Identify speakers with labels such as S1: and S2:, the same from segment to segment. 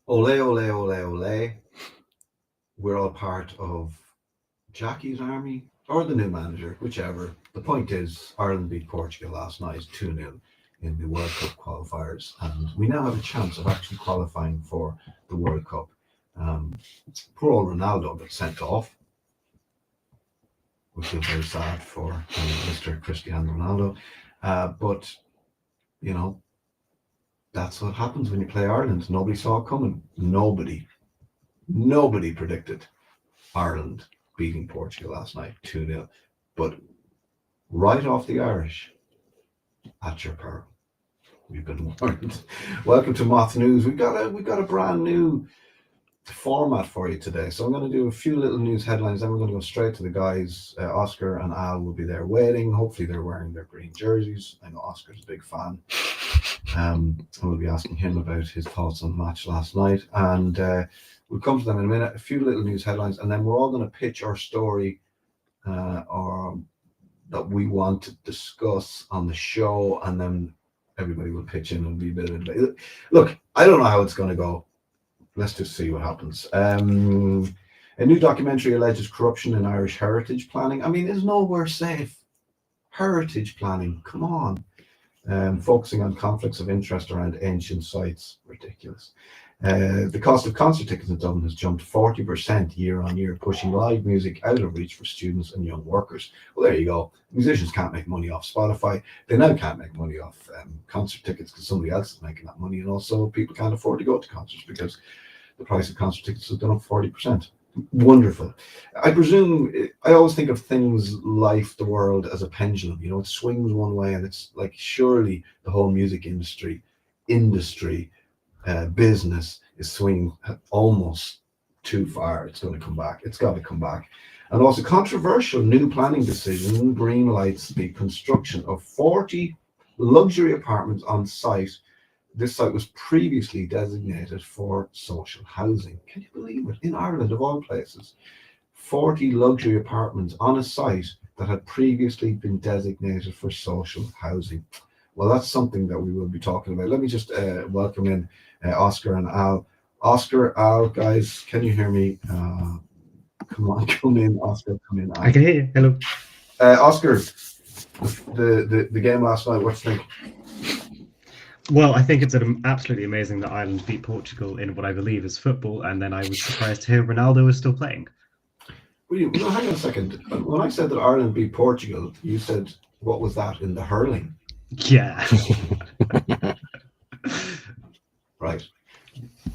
S1: Ole, ole, ole, ole. We're all part of Jackie's army or the new manager, whichever. The point is, Ireland beat Portugal last night 2-0 in the World Cup qualifiers, and we now have a chance of actually qualifying for the World Cup. Poor old Ronaldo got sent off. We feel very sad for Mr. Cristiano Ronaldo, but you know, that's what happens when you play Ireland. Nobody saw it coming. Nobody predicted Ireland beating Portugal last night 2-0. But right off the Irish, at your peril. We've been warned. Welcome to Moth News. We've got a brand new format for you today. So I'm going to do a few little news headlines, then we're going to go straight to the guys. Oscar and Al will be there waiting. Hopefully they're wearing their green jerseys. I know Oscar's a big fan. And we'll be asking him about his thoughts on the match last night. And we'll come to them in a minute. A few little news headlines, and then we're all going to pitch our story or that we want to discuss on the show, and then everybody will pitch in and be a bit of a... Look, I don't know how it's going to go. Let's just see what happens. A new documentary alleges corruption in Irish heritage planning. I mean, it's nowhere safe. Heritage planning, come on. Focusing on conflicts of interest around ancient sites. Ridiculous. The cost of concert tickets in Dublin has jumped 40% year on year, pushing live music out of reach for students and young workers. Well, there you go. Musicians can't make money off Spotify. They now can't make money off concert tickets because somebody else is making that money. And also people can't afford to go to concerts because the price of concert tickets has gone up 40%. Wonderful. I presume, I always think of things, life, the world as a pendulum. You know, it swings one way, and it's like surely the whole music industry, business is swinging almost too far. It's going to come back. It's got to come back. And also, controversial new planning decision greenlights the construction of 40 luxury apartments on site. This site was previously designated for social housing. Can you believe it? In Ireland, of all places, 40 luxury apartments on a site that had previously been designated for social housing. Well, that's something that we will be talking about. Let me just welcome in Oscar and Al. Oscar, Al, guys, can you hear me? Come in, Oscar, come in. Al.
S2: I can hear you. Hello.
S1: Oscar, the game last night, what do you think?
S2: Well, I think it's absolutely amazing that Ireland beat Portugal in what I believe is football, and then I was surprised to hear Ronaldo is still playing.
S1: Well, hang on a second. When I said that Ireland beat Portugal, you said, what was that in the hurling?
S2: Yeah.
S1: Right.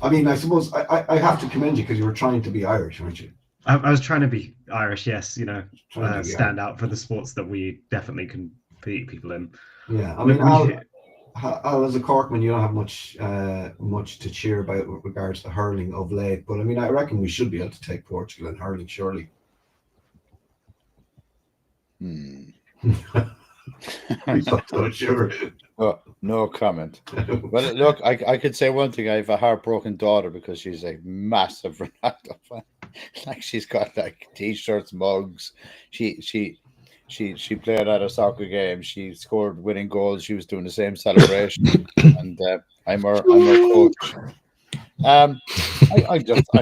S1: I mean, I suppose I have to commend you because you were trying to be Irish, weren't you?
S2: I was trying to be Irish, yes, stand out for the sports that we definitely can beat people in.
S1: Yeah, I mean, Al, as a Corkman, you don't have much to cheer about with regards to hurling of late, but I mean, I reckon we should be able to take Portugal in hurling, surely. I'm not so sure.
S3: Oh, no comment. Well, look, I could say one thing. I have a heartbroken daughter because she's a massive Ronaldo fan. Like, she's got like t-shirts, mugs. She played at a soccer game. She scored winning goals. She was doing the same celebration, and I'm her coach. I'm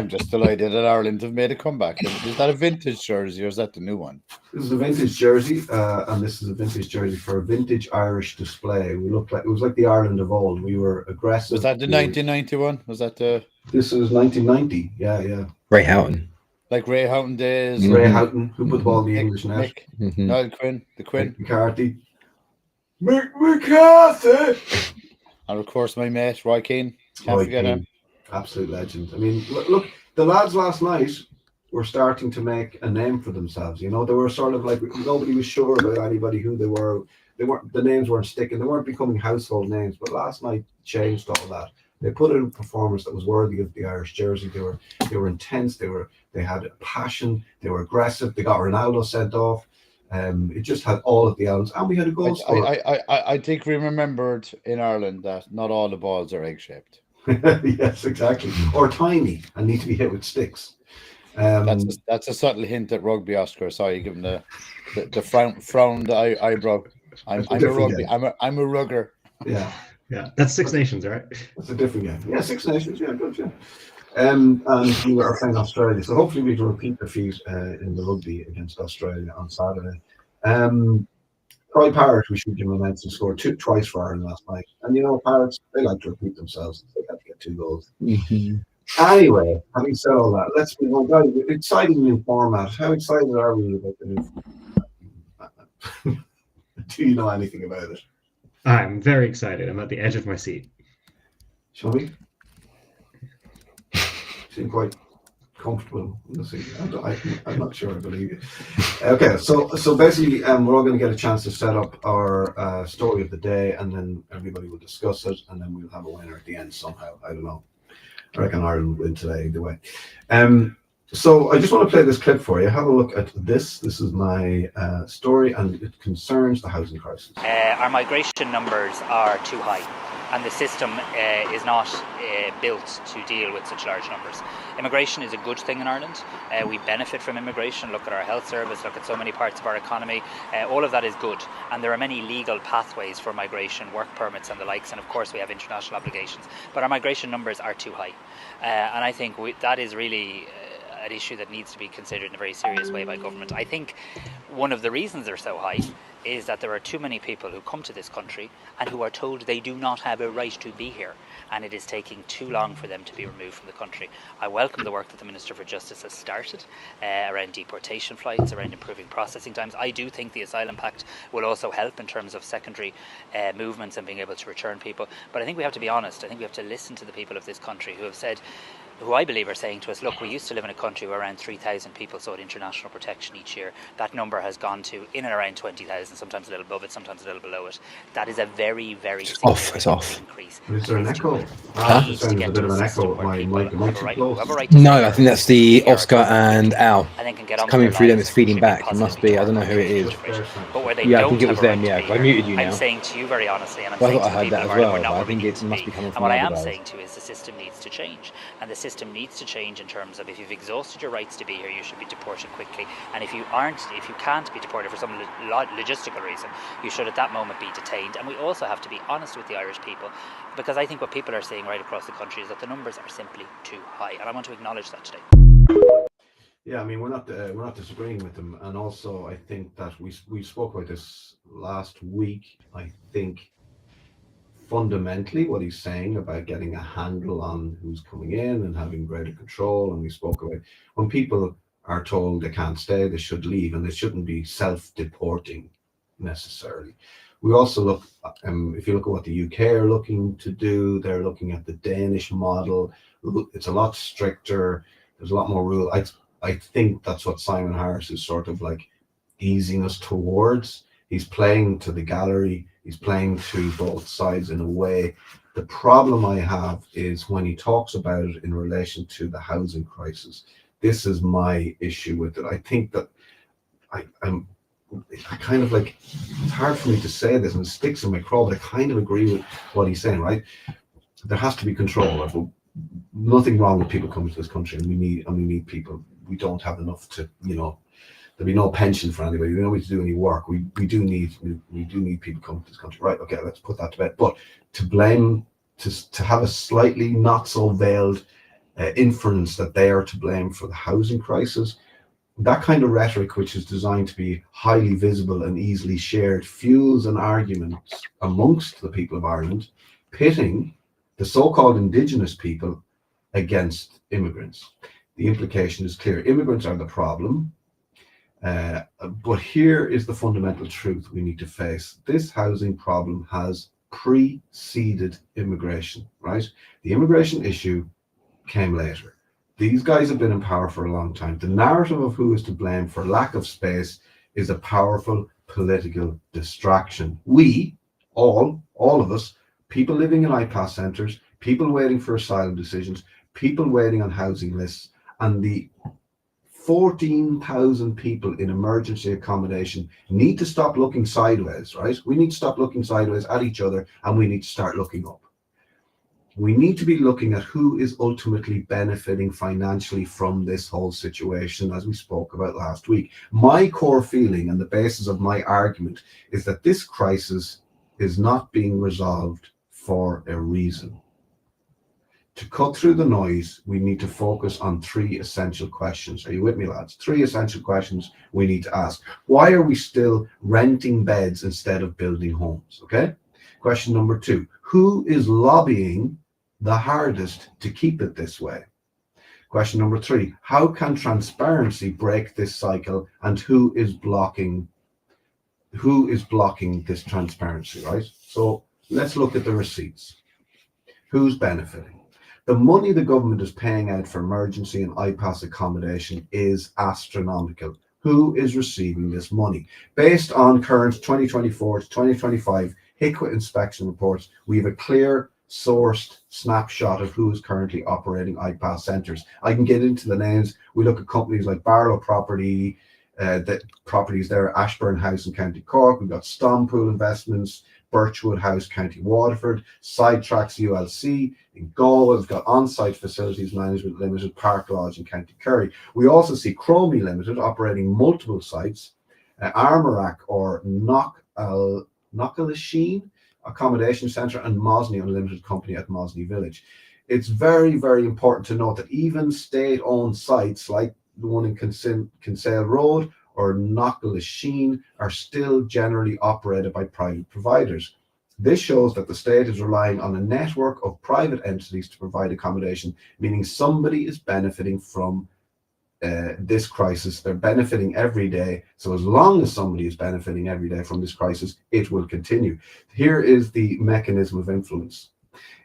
S3: just delighted that Ireland have made a comeback. Is that a vintage jersey or is that the new one?
S1: This is a vintage jersey, and this is a vintage jersey for a vintage Irish display. We looked like it was like the Ireland of old. We were aggressive.
S3: Was that the 1991? Was that the?
S1: This is 1990. Yeah.
S4: Ray Houghton.
S3: Like Ray Houghton days.
S1: Ray Houghton, who put the ball in the English net.
S3: Niall Quinn, the Quinn.
S1: McCarthy. McCarthy.
S3: And of course, my mate Roy Keane. Can't forget him.
S1: Absolute legend. I mean, look, the lads last night were starting to make a name for themselves. You know, they were sort of like, nobody was sure about anybody who they were. The names weren't sticking. They weren't becoming household names. But last night changed all that. They put in a performance that was worthy of the Irish jersey. They were intense. They had a passion. They were aggressive. They got Ronaldo sent off. It just had all of the elements, and we had a goal scorer.
S3: I think we remembered in Ireland that not all the balls are egg-shaped.
S1: Yes, exactly. Or tiny and need to be hit with sticks.
S3: That's a subtle hint at rugby, Oscar. Sorry, given the frowned eyebrow. I'm a rugger.
S1: Yeah.
S2: Yeah, that's Six Nations, right?
S1: It's a different game. Yeah, Six Nations. Yeah, good. Yeah. And we are playing Australia, so hopefully we can repeat the feat in the rugby against Australia on Saturday. Troy Parrott, we should give him a mention, scored twice for Ireland last night. And Parrots, they like to repeat themselves. They got to get 2 goals. Anyway, having said all that, let's move on. Guys, exciting new format. How excited are we about the new format? Do you know anything about it?
S2: I'm very excited. I'm at the edge of my seat.
S1: Shall we? Seem quite comfortable in the seat. I'm not sure I believe you. Okay, so basically, we're all going to get a chance to set up our story of the day, and then everybody will discuss it, and then we'll have a winner at the end somehow. I don't know. I reckon Ireland will win today either way. So I just want to play this clip for you. Have a look at this. This is my story, and it concerns the housing crisis.
S4: Our migration numbers are too high, and the system is not built to deal with such large numbers. Immigration is a good thing in Ireland. We benefit from immigration. Look at our health service, look at so many parts of our economy. All of that is good, and there are many legal pathways for migration, work permits and the likes, and of course we have international obligations. But our migration numbers are too high, and I think that is really an issue that needs to be considered in a very serious way by government. I think one of the reasons they're so high is that there are too many people who come to this country and who are told they do not have a right to be here, and it is taking too long for them to be removed from the country. I welcome the work that the Minister for Justice has started around deportation flights, around improving processing times. I do think the Asylum Pact will also help in terms of secondary movements and being able to return people. But I think we have to be honest. I think we have to listen to the people of this country who have said, who I believe are saying to us, look, we used to live in a country where around 3,000 people sought international protection each year. That number has gone to in and around 20,000, sometimes a little above it, sometimes a little below it. That is a very, very significant increase.
S1: Is there an echo?
S4: Needs to get
S1: a bit of an echo.
S4: my
S5: No, I think that's the Oscar and Al.
S4: And then can get on
S5: Coming through them, it's feeding back. It must be, I don't know who it is.
S4: But where they
S5: Yeah, I
S4: don't
S5: think it was
S4: have a
S5: them,
S4: right
S5: yeah.
S4: to be
S5: I
S4: here,
S5: muted you now.
S4: I'm saying to you very honestly, and I'm
S5: Well, I
S4: saying
S5: thought
S4: to
S5: I
S4: the
S5: heard
S4: people
S5: that
S4: of
S5: as
S4: Ireland, we're
S5: well,
S4: not
S5: but I
S4: where we
S5: think
S4: need
S5: it
S4: to
S5: must
S4: be.
S5: be coming
S4: And
S5: from
S4: what I
S5: the
S4: am
S5: other
S4: saying to you is the system needs to change. And the system needs to change in terms of if you've exhausted your rights to be here, you should be deported quickly. And if you can't be deported for some logistical reason, you should at that moment be detained. And we also have to be honest with the Irish people, because I think what people are saying right across the country is that the numbers are simply too high. And I want to acknowledge that today.
S1: Yeah, I mean we're not disagreeing with them, and also I think that we spoke about this last week. I think fundamentally what he's saying about getting a handle on who's coming in and having greater control, and we spoke about when people are told they can't stay, they should leave, and they shouldn't be self-deporting necessarily. We also look, if you look at what the UK are looking to do, they're looking at the Danish model. It's a lot stricter. There's a lot more rule. I think that's what Simon Harris is sort of like easing us towards. He's playing to the gallery. He's playing to both sides in a way. The problem I have is when he talks about it in relation to the housing crisis. This is my issue with it. I think that I kind of like, it's hard for me to say this and it sticks in my craw, but I kind of agree with what he's saying, right? There has to be control. Nothing wrong with people coming to this country, and we need people. We don't have enough to, there'll be no pension for anybody. We don't need to do any work. We do need people coming to this country, right? Okay, let's put that to bed. But to have a slightly not so veiled inference that they are to blame for the housing crisis, that kind of rhetoric, which is designed to be highly visible and easily shared, fuels an argument amongst the people of Ireland, pitting the so-called indigenous people against immigrants. The implication is clear. Immigrants are the problem. But here is the fundamental truth we need to face. This housing problem has preceded immigration, right? The immigration issue came later. These guys have been in power for a long time. The narrative of who is to blame for lack of space is a powerful political distraction. We, all of us, people living in IPAS centres, people waiting for asylum decisions, people waiting on housing lists, and the 14,000 people in emergency accommodation need to stop looking sideways, right? We need to stop looking sideways at each other, and we need to start looking up. We need to be looking at who is ultimately benefiting financially from this whole situation, as we spoke about last week. My core feeling and the basis of my argument is that this crisis is not being resolved for a reason. To cut through the noise, we need to focus on 3 essential questions. Are you with me, lads? 3 essential questions we need to ask. Why are we still renting beds instead of building homes? Okay. Question number 2, who is lobbying the hardest to keep it this way? Question number 3, how can transparency break this cycle, and who is blocking this transparency, right? So let's look at the receipts. Who's benefiting? The money the government is paying out for emergency and IPAS accommodation is astronomical. Who is receiving this money? Based on current 2024 to 2025 HICWA inspection reports, we have a clear sourced snapshot of who is currently operating IPAS centres. I can get into the names. We look at companies like Barlow Properties, the properties there, Ashburn House in County Cork. We've got Stompool Investments, Birchwood House, County Waterford, Sidetracks ULC in Galway. We've got On-Site Facilities Management Limited, Park Lodge in County Kerry. We also see Cromey Ltd operating multiple sites, Aramark or Knockalishin Accommodation Centre, and Mosney Unlimited Company at Mosney Village. It's very, very important to note that even state-owned sites like the one in Kinsale Road or Knockalishin are still generally operated by private providers. This shows that the state is relying on a network of private entities to provide accommodation, meaning somebody is benefiting from this crisis. They're benefiting every day. So as long as somebody is benefiting every day from this crisis, it will continue. Here is the mechanism of influence.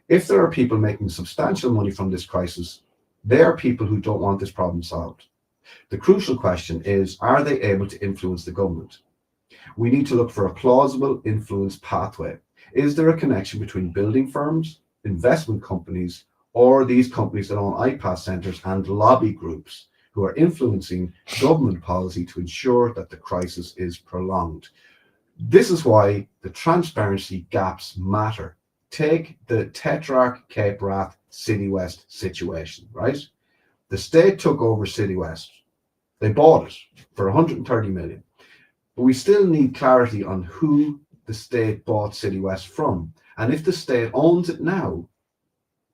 S1: If there are people making substantial money from this crisis, they are people who don't want this problem solved. The crucial question is, are they able to influence the government? We need to look for a plausible influence pathway. Is there a connection between building firms, investment companies, or these companies that own IPAS centres and lobby groups who are influencing government policy to ensure that the crisis is prolonged? This is why the transparency gaps matter. Take the Tetrarch Cape Wrath City West situation, right? The state took over City West. They bought it for 130 million. But we still need clarity on who the state bought City West from. And if the state owns it now,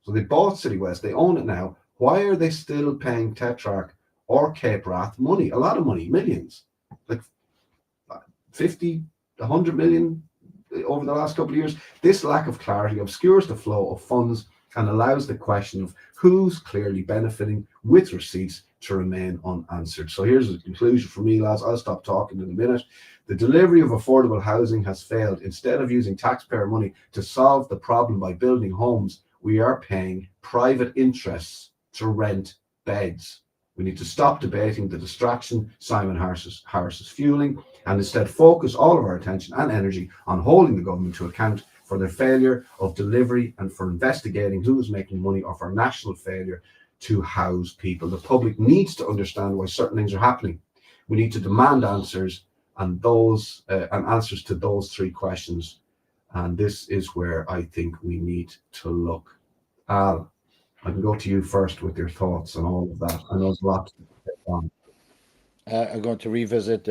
S1: so they bought City West, they own it now, why are they still paying Tetrarch or Cape Wrath money? A lot of money, millions, like 50, 100 million over the last couple of years. This lack of clarity obscures the flow of funds and allows the question of who's clearly benefiting with receipts to remain unanswered. So here's the conclusion for me, lads. I'll stop talking in a minute. The delivery of affordable housing has failed. Instead of using taxpayer money to solve the problem by building homes, we are paying private interests to rent beds. We need to stop debating the distraction Simon Harris is fueling and instead focus all of our attention and energy on holding the government to account for their failure of delivery and for investigating who is making money off our national failure to house people. The public needs to understand why certain things are happening. We need to demand answers and answers to those 3 questions. And this is where I think we need to look. Al, I can go to you first with your thoughts on all of that. I know there's a lot to get on.
S3: I'm going to revisit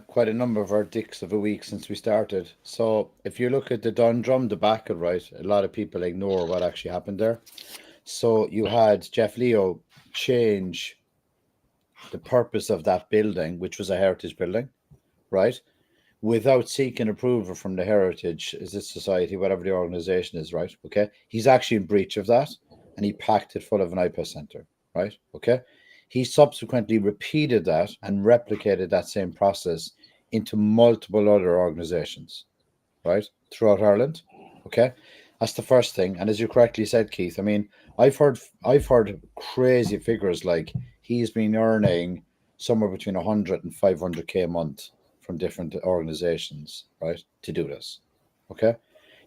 S3: quite a number of our dicks of a week since we started. So if you look at the Dundrum debacle, right, a lot of people ignore what actually happened there. So you had Jeff Leo change the purpose of that building, which was a heritage building, right, without seeking approval from the Heritage Society, whatever the organization is, right? Okay, he's actually in breach of that, and he packed it full of an IPAS centre, right? Okay, he subsequently repeated that and replicated that same process into multiple other organizations, right, throughout Ireland. Okay, that's the first thing. And as you correctly said, Keith, I mean, I've heard crazy figures like he's been earning somewhere between 100 and 500k a month from different organizations, right, to do this. Okay,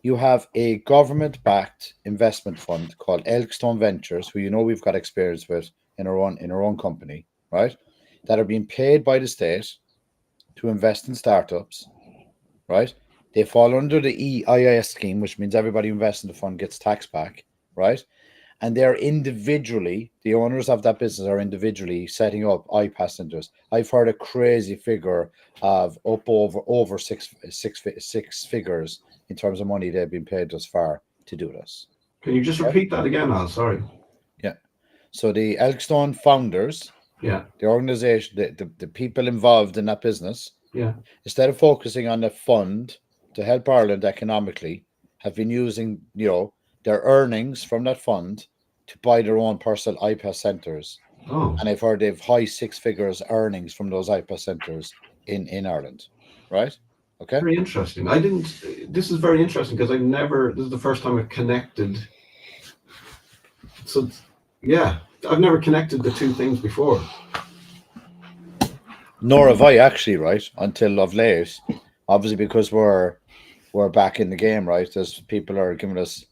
S3: you have a government-backed investment fund called Elkstone Ventures, who we've got experience with in our own company, right, that are being paid by the state to invest in startups, right? They fall under the EIS scheme, which means everybody who invests in the fund gets tax back, right? And they're individually, the owners of that business are individually setting up IPAS centers. I've heard a crazy figure of up over six figures in terms of money they've been paid thus far to do this.
S1: Can you just repeat that again, Al? Sorry.
S3: Yeah. So the Elkstone founders,
S1: Yeah.
S3: the organization, the people involved in that business,
S1: Yeah.
S3: instead of focusing on the fund to help Ireland economically, have been using, their earnings from that fund to buy their own personal IPAS centres.
S1: Oh.
S3: And I've heard they've high six figures earnings from those IPAS centres in Ireland, right? Okay.
S1: Very interesting. This is very interesting because this is the first time I've connected. So, yeah, I've never connected the two things before.
S3: Nor have I actually, right? Until of late, obviously because we're back in the game, right? As people are giving us,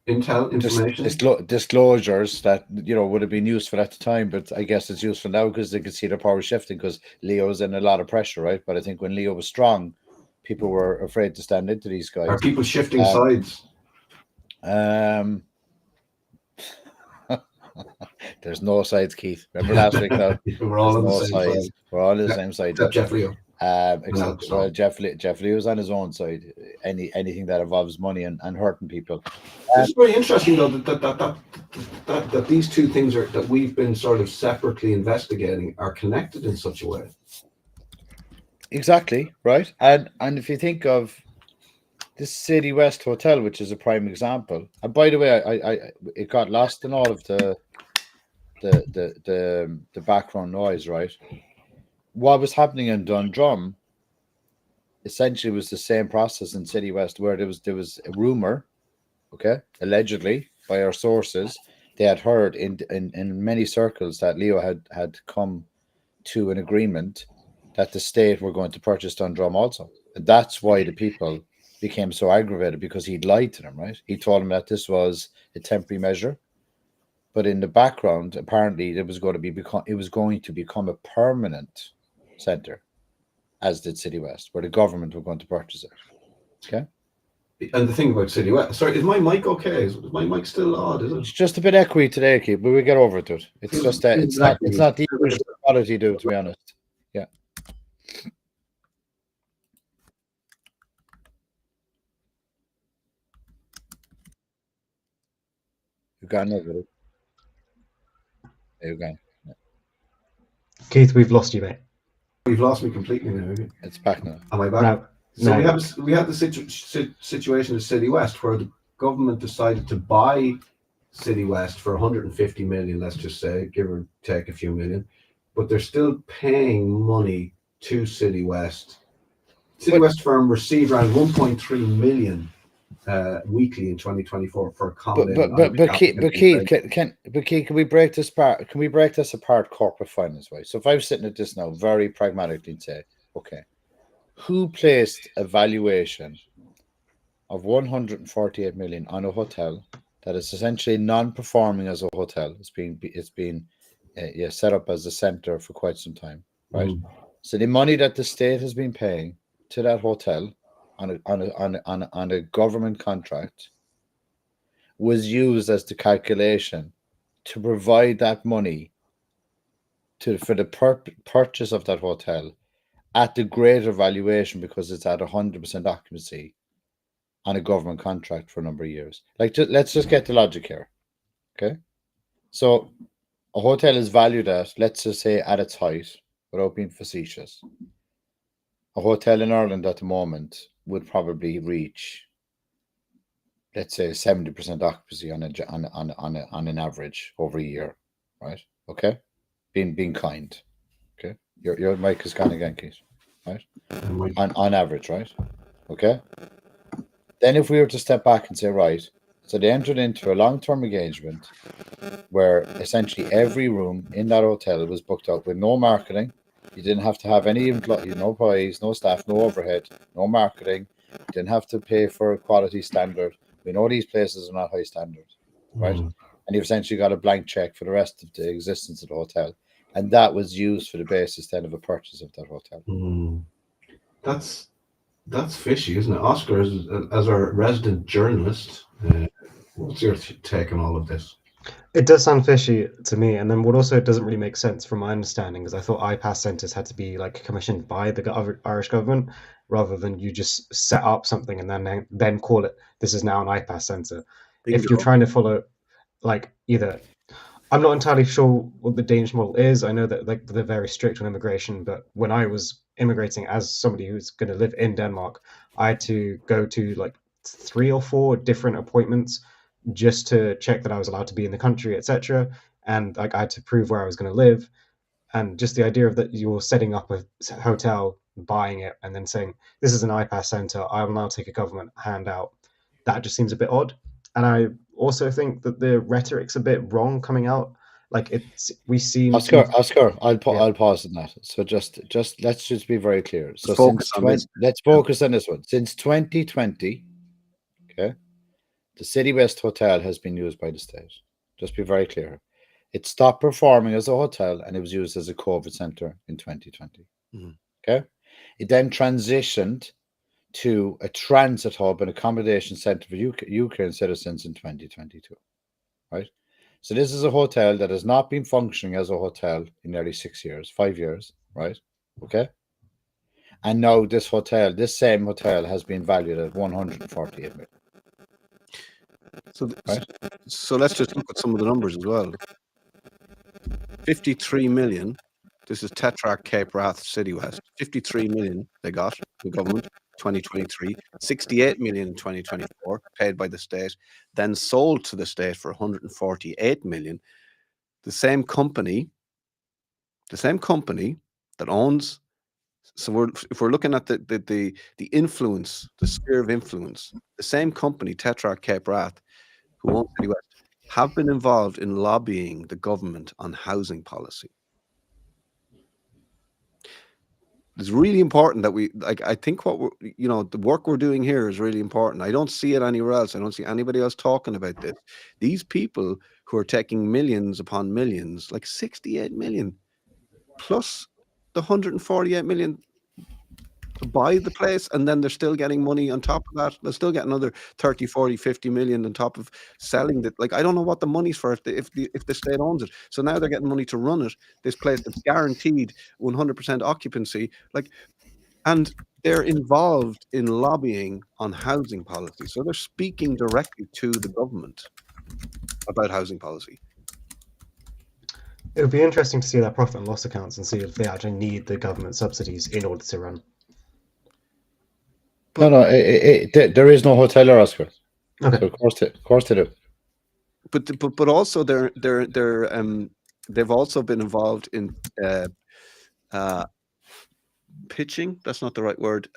S1: information,
S3: disclosures that would have been useful at the time, but I guess it's useful now because they can see the power shifting. Because Leo's in a lot of pressure, right? But I think when Leo was strong, people were afraid to stand into these guys.
S1: Are people shifting sides?
S3: There's no sides, Keith. Remember last week? No,
S1: we're all on the same
S3: sides.
S1: side.
S3: We're all on the same side.
S1: Except Jeff Leo.
S3: Well, Jeff Leo's on his own side. Anything that involves money and hurting people.
S1: It's very interesting, though, that these two things that we've been sort of separately investigating are connected in such a way.
S3: Exactly, right. And if you think of this City West Hotel, which is a prime example, and by the way, it got lost in all of the background noise, right? What was happening in Dundrum essentially was the same process in City West, where there was a rumor, okay, allegedly by our sources, they had heard in many circles that Leo had come to an agreement that the state were going to purchase Dundrum also. And that's why the people became so aggravated, because he'd lied to them, right? He told them that this was a temporary measure, but in the background, apparently, it was going to become a permanent centre, as did City West, where the government were going to purchase it. Okay.
S1: And the thing about City West, sorry, is my mic okay? Is my mic still odd? Is it?
S3: It's just a bit echoey today, Keith, but we get over it. It's just that it's not the usual quality, to be honest. Yeah. You got it. There you go. Yeah.
S2: Keith, we've lost you, mate.
S1: We've lost me completely now.
S3: It's back now.
S1: Am I back?
S2: No.
S1: So
S2: No.
S1: we had the situation in City West where the government decided to buy City West for 150 million, let's just say, give or take a few million, but they're still paying money to City West. City West firm received around 1.3 million weekly in 2024 for accommodating.
S3: But Keith, can we break this apart? Can we break this apart corporate finance wise? So if I was sitting at this now, very pragmatically, and say, okay, who placed a valuation of 148 million on a hotel that is essentially non-performing as a hotel? It's been set up as a center for quite some time, right? So the money that the state has been paying to that hotel on a government contract was used as the calculation to provide that money for the purchase of that hotel at the greater valuation, because it's at 100% occupancy on a government contract for a number of years. Let's just get the logic here, okay? So a hotel is valued at, let's just say, at its height, without being facetious. A hotel in Ireland at the moment would probably reach, let's say, 70% occupancy on an average over a year, right? Okay, being kind. Okay, your mic is gone again, Keith. Right, on average, right? Okay. Then if we were to step back and say, right, so they entered into a long-term engagement where essentially every room in that hotel was booked out with no marketing. You didn't have to have any employees, no employees, no staff, no overhead, no marketing. You didn't have to pay for a quality standard. We know these places are not high standards, right? And you've essentially got a blank check for the rest of the existence of the hotel. And that was used for the basis then of a purchase of that hotel.
S1: That's fishy, isn't it? Oscar, as our resident journalist, what's your take on all of this?
S2: It does sound fishy to me, and then what also doesn't really make sense from my understanding is I thought IPAS centres had to be like commissioned by the Irish government, rather than you just set up something and then call it, this is now an IPAS center. If you're trying to follow, like, either, I'm not entirely sure what the Danish model is. I know that like they're very strict on immigration, but when I was immigrating as somebody who's going to live in Denmark, I had to go to like 3 or 4 different appointments just to check that I was allowed to be in the country, etc. And like I had to prove where I was going to live, and just the idea of that you're setting up a hotel, buying it, and then saying this is an IPAS center, I will now take a government handout. That just seems a bit odd. And I also think that the rhetoric's a bit wrong coming out. Like we seem
S3: Oscar, I'll
S2: Yeah.
S3: pause on that. So just let's just be very clear. So
S1: focus on this.
S3: let's focus on this one. Since 2020, okay, the City West Hotel has been used by the state. Just be very clear. It stopped performing as a hotel and it was used as a COVID center in 2020. Okay, it then transitioned to a transit hub and accommodation center for Ukraine citizens in 2022. Right. So this is a hotel that has not been functioning as a hotel in nearly 6 years, 5 years, right? Okay. And now this same hotel has been valued at 148 million.
S1: So,
S3: Right.
S1: so let's just look at some of the numbers as well. 53 million. This is Tetrarch Cape Wrath City West. 53 million they got, the government, 2023. 68 million in 2024, paid by the state, then sold to the state for 148 million. The same company that owns. So if we're looking at the influence, the sphere of influence, the same company, Tetrarch Cape Wrath, who owns City West, have been involved in lobbying the government on housing policy. It's really important that we, like, I think what we're, the work we're doing here is really important. I don't see it anywhere else. I don't see anybody else talking about this. These people who are taking millions upon millions, like 68 million, plus the 148 million to buy the place, and then they're still getting money on top of that. They'll still get another 30, 40, 50 million on top of selling it. Like, I don't know what the money's for if the state owns it. So now they're getting money to run it, this place that's guaranteed 100% occupancy. Like, and they're involved in lobbying on housing policy. So they're speaking directly to the government about housing policy.
S2: It would be interesting to see their profit and loss accounts and see if they actually need the government subsidies in order to run.
S3: No, there is no hotel there, Oscar.
S2: Okay.
S3: So of course they do.
S1: But also they've also been involved in pitching. That's not the right word.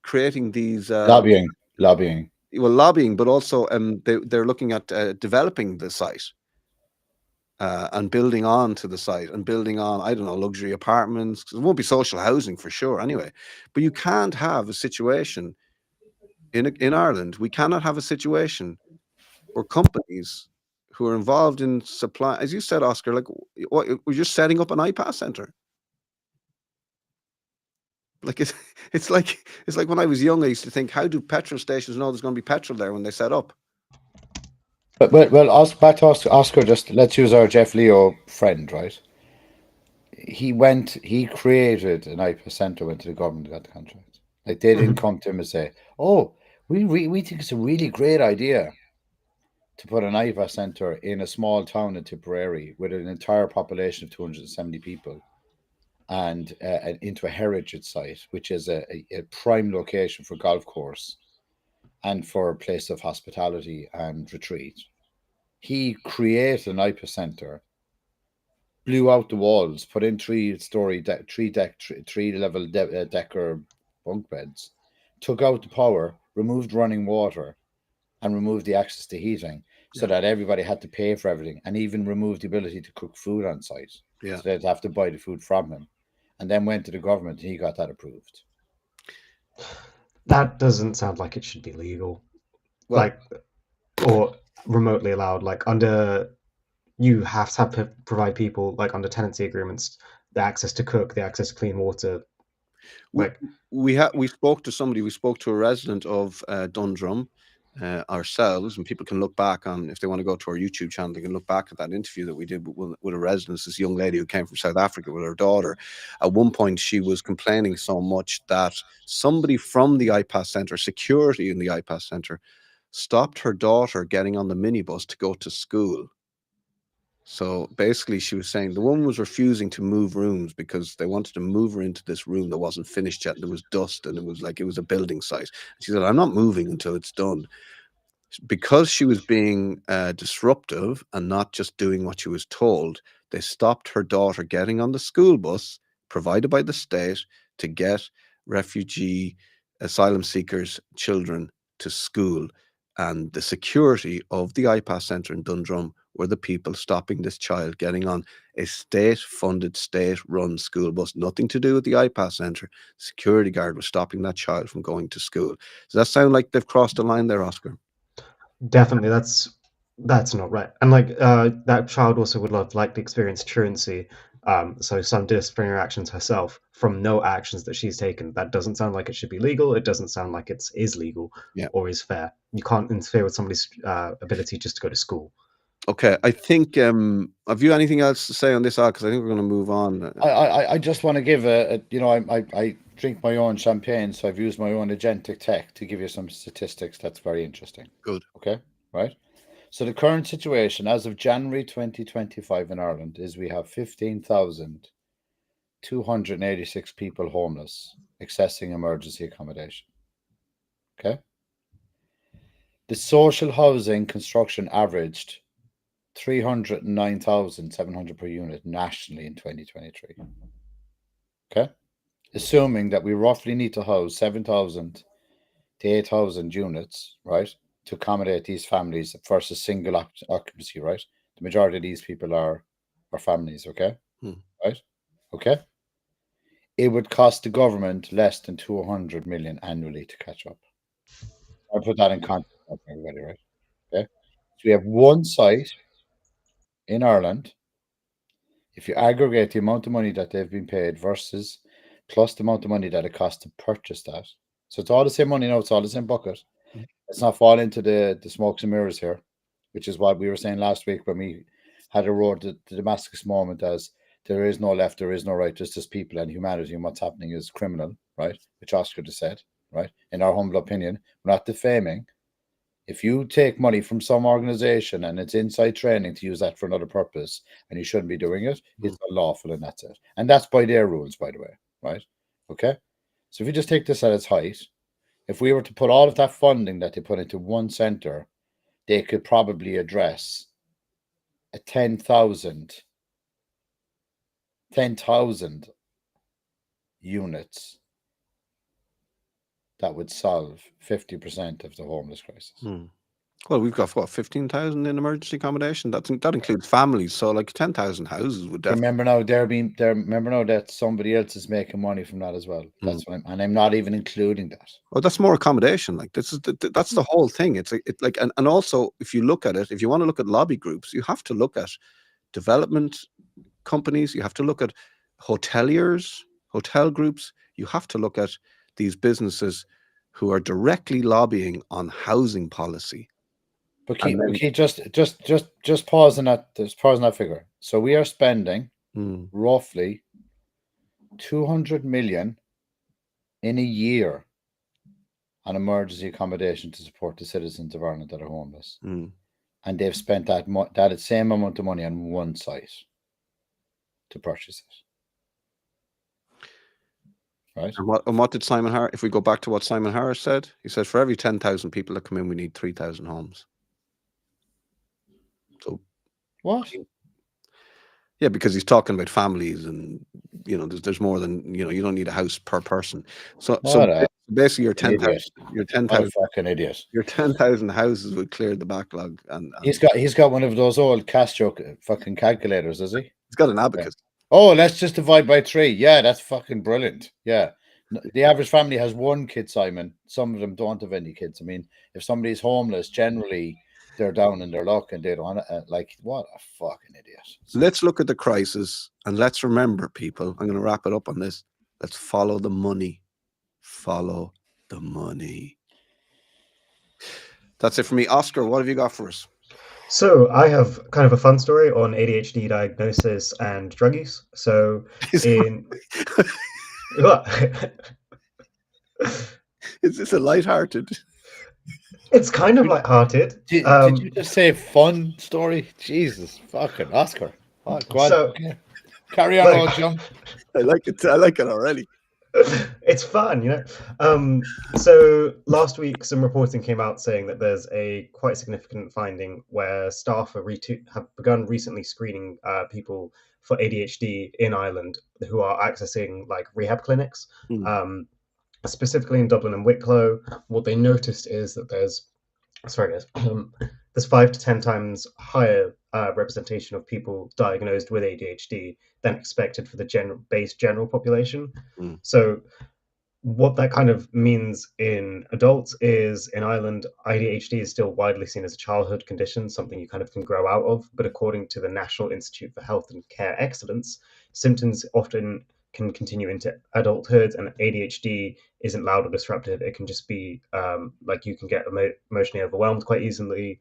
S1: Creating these
S3: Lobbying.
S1: Well, lobbying, but also they're looking at developing the site. And building on to the site and building on, I don't know, luxury apartments. It won't be social housing for sure anyway. But you can't have a situation in Ireland. We cannot have a situation where companies who are involved in supply, as you said, Oscar, like what, we're just setting up an IPAS center. Like it's like when I was young, I used to think, how do petrol stations know there's going to be petrol there when they set up?
S3: But back to Oscar, just let's use our Jeff Leo friend, right? He created an IPA center, went to the government, got the contract. Like, they didn't come to him and say, oh, we think it's a really great idea to put an IPA center in a small town in Tipperary with an entire population of 270 people and into a heritage site, which is a prime location for golf course and for a place of hospitality and retreat. He created an IPA center, blew out the walls, put in three-level decker bunk beds, took out the power, removed running water, and removed the access to heating, so that everybody had to pay for everything, and even removed the ability to cook food on site.
S1: Yeah.
S3: So they'd have to buy the food from him, and then went to the government, and he got that approved.
S2: That doesn't sound like it should be legal,
S1: Well,
S2: or remotely allowed. Like, under, you have to provide people, like under tenancy agreements, the access to cook, the access to clean water. Like,
S1: we spoke to somebody. We spoke to a resident of Dundrum,
S6: ourselves, and people can look back on, if they want to go to our YouTube channel, they can look back at that interview that we did with a resident, this young lady who came from South Africa with her daughter. At one point, she was complaining so much that somebody from the IPAS centre, security in the IPAS centre, stopped her daughter getting on the minibus to go to school. So basically, she was saying the woman was refusing to move rooms because they wanted to move her into this room that wasn't finished yet. There was dust, and it was like it was a building site. She said, "I'm not moving until it's done." Because she was being disruptive and not just doing what she was told, they stopped her daughter getting on the school bus provided by the state to get refugee asylum seekers' children to school. And the security of the IPAS centre in Dundrum were the people stopping this child getting on a state-funded, state-run school bus. Nothing to do with the IPAS centre. The security guard was stopping that child from going to school. Does that sound like they've crossed the line there, Oscar?
S2: Definitely, that's not right. And like that child also would have likely experienced truancy, so some disciplinary actions herself from no actions that she's taken. That doesn't sound like it should be legal. It doesn't sound like it is legal or is fair. You can't interfere with somebody's ability just to go to school.
S6: Okay, I think, have you anything else to say on this, Al? Because I think we're going to move on.
S3: I just want to give I drink my own champagne, so I've used my own agentic tech to give you some statistics that's very interesting.
S6: Good.
S3: Okay, right? So the current situation as of January 2025 in Ireland is we have 15,286 people homeless, accessing emergency accommodation. Okay? The social housing construction averaged 309,700 per unit nationally in 2023. Okay? Assuming that we roughly need to house 7,000 to 8,000 units, right, to accommodate these families versus single occupancy, right? The majority of these people are families, okay? Right? Okay? It would cost the government less than 200 million annually to catch up. I'll put that in context for everybody, right? Okay? So we have one site in Ireland. If you aggregate the amount of money that they've been paid versus plus the amount of money that it costs to purchase that. So it's all the same money now, it's all the same bucket. Let's not fall into the smokes and mirrors here, which is what we were saying last week when we had a road to the Damascus moment as there is no left, there is no right, there's just people and humanity, and what's happening is criminal, right? Which Oscar just said, right? In our humble opinion, we're not defaming. If you take money from some organization and it's inside training to use that for another purpose and you shouldn't be doing it, it's unlawful, and that's it. And that's by their rules, by the way, right? Okay? So if you just take this at its height, if we were to put all of that funding that they put into one centre, they could probably address a 10,000 units that would solve 50% of the homeless crisis.
S6: Well, we've got what, 15,000 in emergency accommodation. That includes families. So like 10,000 houses would definitely.
S3: Remember now that somebody else is making money from that as well. That's what I'm not even including that.
S6: Oh, that's more accommodation. Like this is that's the whole thing. It's like and also if you look at it, if you want to look at lobby groups, you have to look at development companies. You have to look at hoteliers, hotel groups. You have to look at these businesses who are directly lobbying on housing policy.
S3: But Keith, just pause on that. Just pause on that figure. So we are spending roughly 200 million in a year on emergency accommodation to support the citizens of Ireland that are homeless, and they've spent that same amount of money on one site to purchase it. Right.
S6: And what did Simon Harris? If we go back to what Simon Harris said, he said for every 10,000 people that come in, we need 3,000 homes. So
S3: what?
S6: Yeah, because he's talking about families, and there's more than you don't need a house per person. So basically, your 10,000
S3: fucking idiot.
S6: Your 10,000 houses would clear the backlog, and
S3: he's got one of those old Castro fucking calculators, does he?
S6: He's got an abacus.
S3: Oh, let's just divide by 3. Yeah, that's fucking brilliant. Yeah. The average family has 1 kid, Simon. Some of them don't have any kids. I mean, if somebody's homeless, generally they're down in their luck and they don't what a fucking idiot.
S6: Let's look at the crisis and let's remember, people, I'm going to wrap it up on this. Let's follow the money. Follow the money. That's it for me. Oscar, what have you got for us?
S2: So I have kind of a fun story on ADHD diagnosis and drug use. So in what?
S6: Is this a lighthearted?
S2: It's kind of lighthearted.
S3: Did you just say fun story? Jesus, fucking Oscar. Oh, go on.
S2: So,
S3: Okay. Carry on, old John.
S6: I like it. I like it already.
S2: It's fun, you know. So last week, some reporting came out saying that there's a quite significant finding where staff have begun recently screening people for ADHD in Ireland who are accessing like rehab clinics, specifically in Dublin and Wicklow. What they noticed is that there's 5 to 10 times higher representation of people diagnosed with ADHD than expected for the general population. So what that kind of means in adults is in Ireland, ADHD is still widely seen as a childhood condition, something you kind of can grow out of. But according to the National Institute for Health and Care Excellence, symptoms often can continue into adulthood, and ADHD isn't loud or disruptive. It can just be like you can get emotionally overwhelmed quite easily,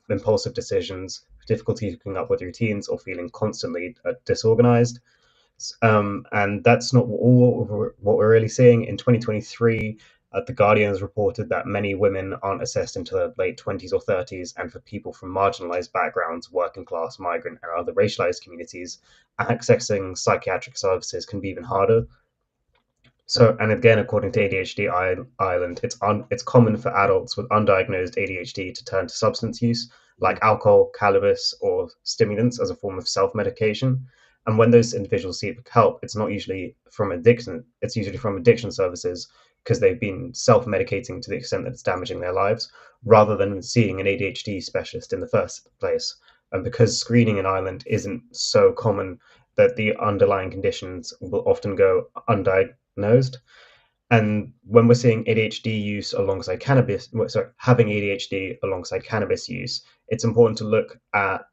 S2: impulsive decisions, difficulty keeping up with routines, or feeling constantly disorganized. And that's not what we're really seeing. In 2023, The Guardian has reported that many women aren't assessed until their late 20s or 30s, and for people from marginalized backgrounds, working class, migrant, and other racialized communities, accessing psychiatric services can be even harder. So, and again, according to ADHD Ireland, it's common for adults with undiagnosed ADHD to turn to substance use, like alcohol, cannabis, or stimulants as a form of self-medication. And when those individuals seek help, it's not usually from addiction. It's usually from addiction services because they've been self-medicating to the extent that it's damaging their lives, rather than seeing an ADHD specialist in the first place. And because screening in Ireland isn't so common, that the underlying conditions will often go undiagnosed. And when we're seeing ADHD use alongside having ADHD alongside cannabis use, it's important to look at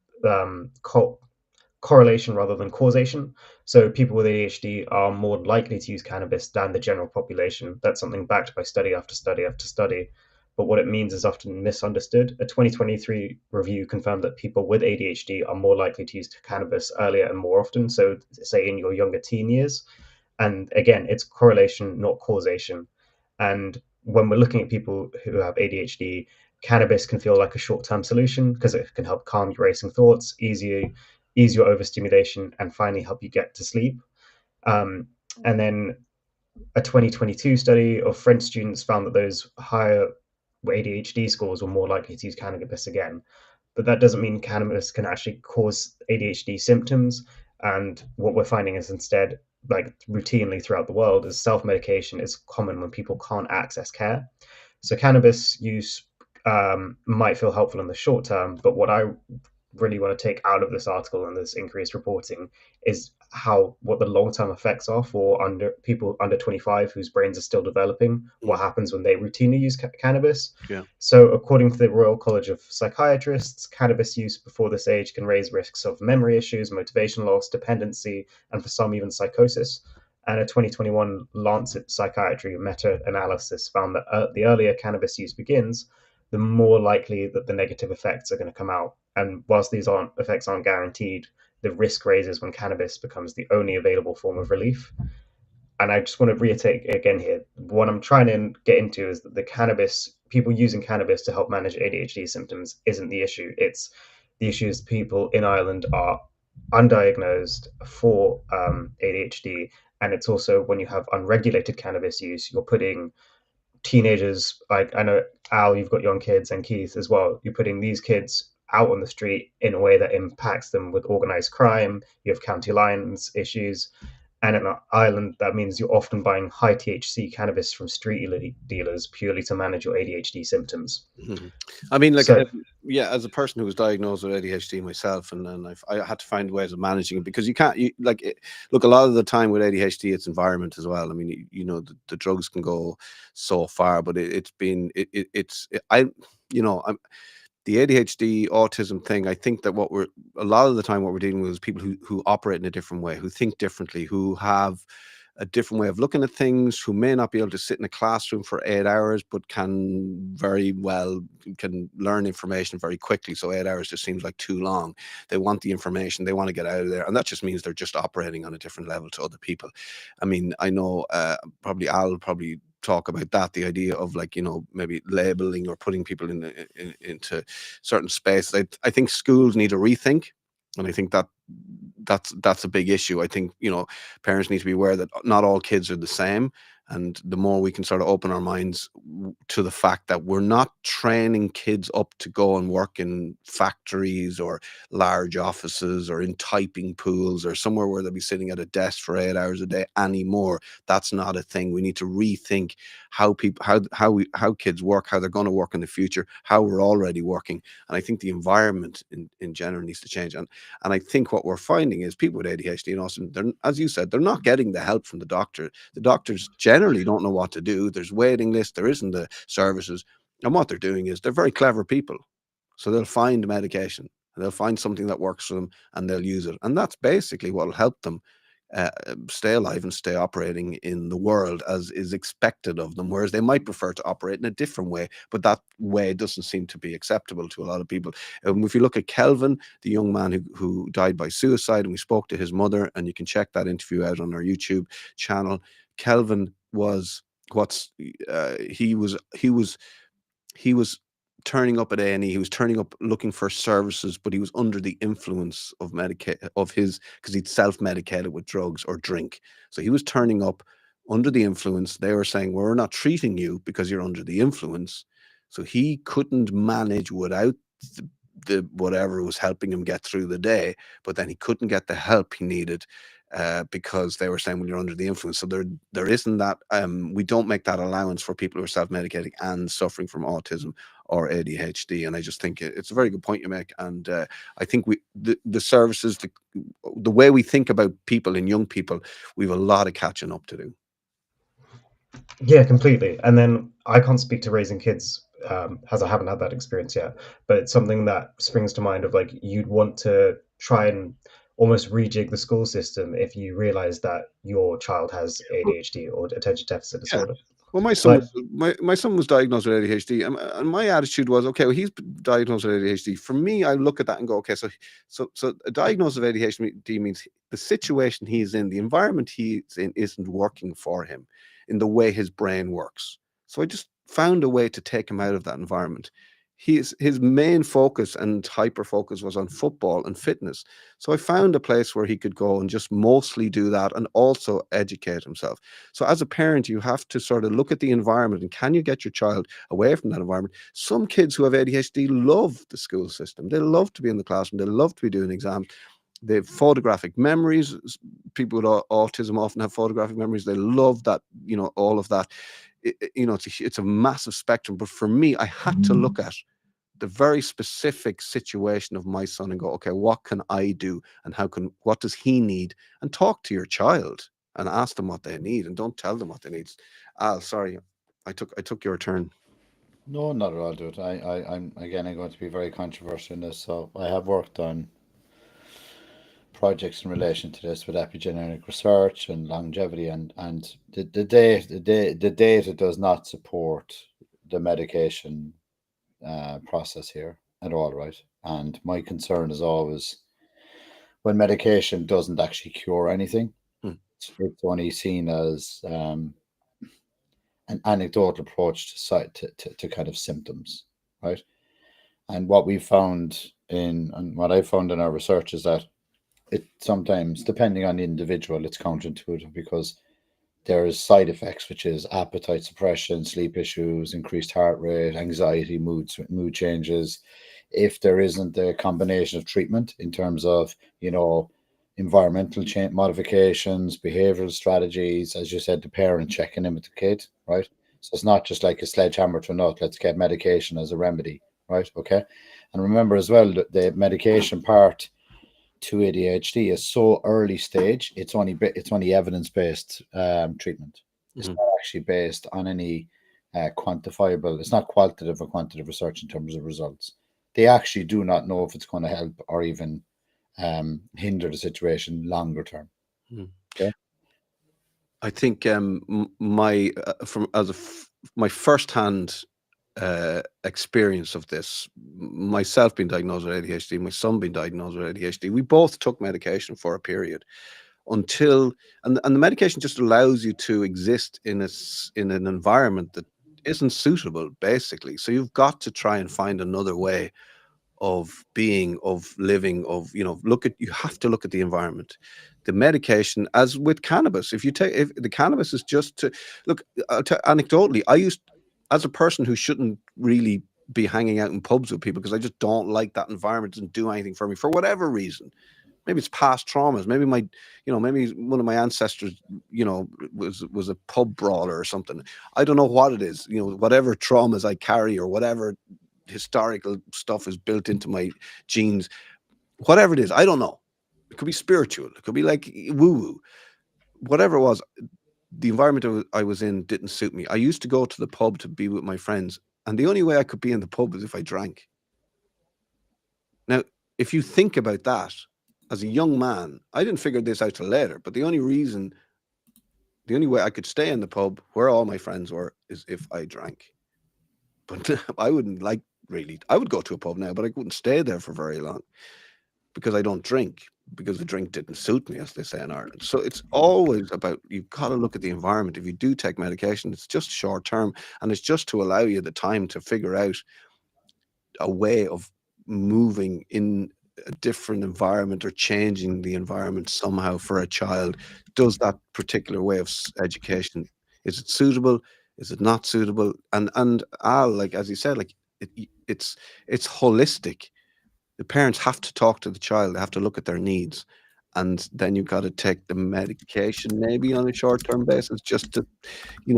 S2: correlation rather than causation. So people with ADHD are more likely to use cannabis than the general population. That's something backed by study after study after study. But what it means is often misunderstood. A 2023 review confirmed that people with ADHD are more likely to use cannabis earlier and more often, so say in your younger teen years. And again, it's correlation, not causation. And when we're looking at people who have ADHD, cannabis can feel like a short-term solution because it can help calm your racing thoughts, ease your overstimulation, and finally help you get to sleep. And then a 2022 study of French students found that those higher ADHD scores were more likely to use cannabis again. But that doesn't mean cannabis can actually cause ADHD symptoms. And what we're finding is instead, like routinely throughout the world, is self-medication is common when people can't access care. So cannabis use might feel helpful in the short term, but what I really want to take out of this article and this increased reporting is what the long-term effects are for people under 25 whose brains are still developing. What happens when they routinely use cannabis? So according to the Royal College of Psychiatrists, cannabis use before this age can raise risks of memory issues, motivation loss, dependency, and for some even psychosis. And a 2021 Lancet Psychiatry meta-analysis found that the earlier cannabis use begins, the more likely that the negative effects are going to come out. And whilst these effects aren't guaranteed, the risk raises when cannabis becomes the only available form of relief. And I just want to reiterate again here, what I'm trying to get into is that people using cannabis to help manage ADHD symptoms isn't the issue. It's the issue is people in Ireland are undiagnosed for ADHD. And it's also when you have unregulated cannabis use, you're putting teenagers, like I know Al, you've got young kids, and Keith as well, you're putting these kids out on the street in a way that impacts them with organized crime. You have county lines issues, and in Ireland that means you're often buying high THC cannabis from street dealers purely to manage your ADHD symptoms.
S6: I mean, like, as a person who was diagnosed with ADHD myself, and then I had to find ways of managing it, because look, a lot of the time with ADHD, it's environment as well. I mean, the drugs can go so far, but the ADHD autism thing, I think that a lot of the time what we're dealing with is people who operate in a different way, who think differently, who have a different way of looking at things, who may not be able to sit in a classroom for 8 hours, but can learn information very quickly. So 8 hours just seems like too long. They want the information, they want to get out of there. And that just means they're just operating on a different level to other people. I mean, I know I'll probably talk about that, the idea of, like, you know, maybe labeling or putting people into certain space. I think schools need a rethink. And I think that's a big issue. I think, you know, parents need to be aware that not all kids are the same. And the more we can sort of open our minds to the fact that we're not training kids up to go and work in factories or large offices or in typing pools or somewhere where they'll be sitting at a desk for 8 hours a day anymore. That's not a thing. We need to rethink how kids work, how they're going to work in the future, how we're already working. And I think the environment in general needs to change. And I think what we're finding is people with ADHD and also, as you said, they're not getting the help from the doctor. The doctors generally don't know what to do. There's waiting lists, there isn't the services. And what they're doing is they're very clever people. So they'll find medication, and they'll find something that works for them, and they'll use it. And that's basically what will help them stay alive and stay operating in the world as is expected of them, whereas they might prefer to operate in a different way, but that way doesn't seem to be acceptable to a lot of people. If you look at Kelvin, the young man who died by suicide, and we spoke to his mother, and you can check that interview out on our YouTube channel. Kelvin was he was turning up at A&E. He was turning up looking for services, but he was under the influence of because he'd self-medicated with drugs or drink. So he was turning up under the influence. They were saying, well, we're not treating you because you're under the influence. So he couldn't manage without the whatever was helping him get through the day, but then he couldn't get the help he needed because they were saying, when you're under the influence. So there isn't that, we don't make that allowance for people who are self-medicating and suffering from autism or ADHD. And I just think it's a very good point you make. And I think the services, the way we think about people and young people, we have a lot of catching up to do.
S2: Yeah, completely. And then I can't speak to raising kids as I haven't had that experience yet, but it's something that springs to mind of, like, you'd want to try and almost rejig the school system if you realize that your child has ADHD or attention deficit disorder.
S6: Well, my son was diagnosed with ADHD, and my attitude was, okay, well, he's diagnosed with ADHD. For me, I look at that and go, okay, so a diagnosis of ADHD means the situation he's in, the environment he's in, isn't working for him in the way his brain works. So I just found a way to take him out of that environment. His main focus and hyper focus was on football and fitness. So I found a place where he could go and just mostly do that and also educate himself. So as a parent, you have to sort of look at the environment and can you get your child away from that environment? Some kids who have ADHD love the school system. They love to be in the classroom. They love to be doing exams. They have photographic memories. People with autism often have photographic memories. They love that, you know, all of that. It's a massive spectrum. But for me, I had to look at the very specific situation of my son and go, okay, what can I do? And what does he need? And talk to your child and ask them what they need, and don't tell them what they need. Al, sorry, I took your turn.
S3: No, not at all, dude. I'm going to be very controversial in this. So I have worked on projects in relation to this with epigenetic research and longevity, and the data does not support the medication process here at all, right? And my concern is always when medication doesn't actually cure anything, it's only seen as an anecdotal approach to kind of symptoms, right? And what we found and what I found in our research is that it sometimes, depending on the individual, it's counterintuitive because there is side effects, which is appetite suppression, sleep issues, increased heart rate, anxiety, mood changes. If there isn't a combination of treatment in terms of, environmental change modifications, behavioral strategies, as you said, the parent checking in with the kid, right? So it's not just like a sledgehammer to a nut. Let's get medication as a remedy, right? Okay. And remember as well, the medication part to ADHD is so early stage. It's only evidence-based treatment. It's not actually based on any quantifiable. It's not qualitative or quantitative research in terms of results. They actually do not know if it's going to help or even hinder the situation longer term. Okay.
S6: I think my my first-hand experience of this, myself being diagnosed with ADHD, my son being diagnosed with ADHD, we both took medication for a period until, and the medication just allows you to exist in an environment that isn't suitable, basically. So you've got to try and find another way of being, of living, of, you have to look at the environment. The medication, as with cannabis, if the cannabis is just to look, anecdotally, I used, as a person who shouldn't really be hanging out in pubs with people because I just don't like that environment, doesn't do anything for me for whatever reason. Maybe it's past traumas. Maybe maybe one of my ancestors, was a pub brawler or something. I don't know what it is. Whatever traumas I carry or whatever historical stuff is built into my genes, whatever it is, I don't know. It could be spiritual. It could be like woo-woo. Whatever it was, the environment I was in didn't suit me. I used to go to the pub to be with my friends, and the only way I could be in the pub was if I drank. Now, if you think about that, as a young man, I didn't figure this out till later, but the only way I could stay in the pub where all my friends were is if I drank. But I wouldn't I would go to a pub now, but I wouldn't stay there for very long because I don't drink, because the drink didn't suit me, as they say in Ireland. So it's always about, you've got to look at the environment. If you do take medication, it's just short term, and it's just to allow you the time to figure out a way of moving in a different environment or changing the environment somehow for a child. Does that particular way of education, is it suitable? Is it not suitable? And Al, like, as you said, like, it's holistic. The parents have to talk to the child. They have to look at their needs, and then you've got to take the medication maybe on a short-term basis, just to,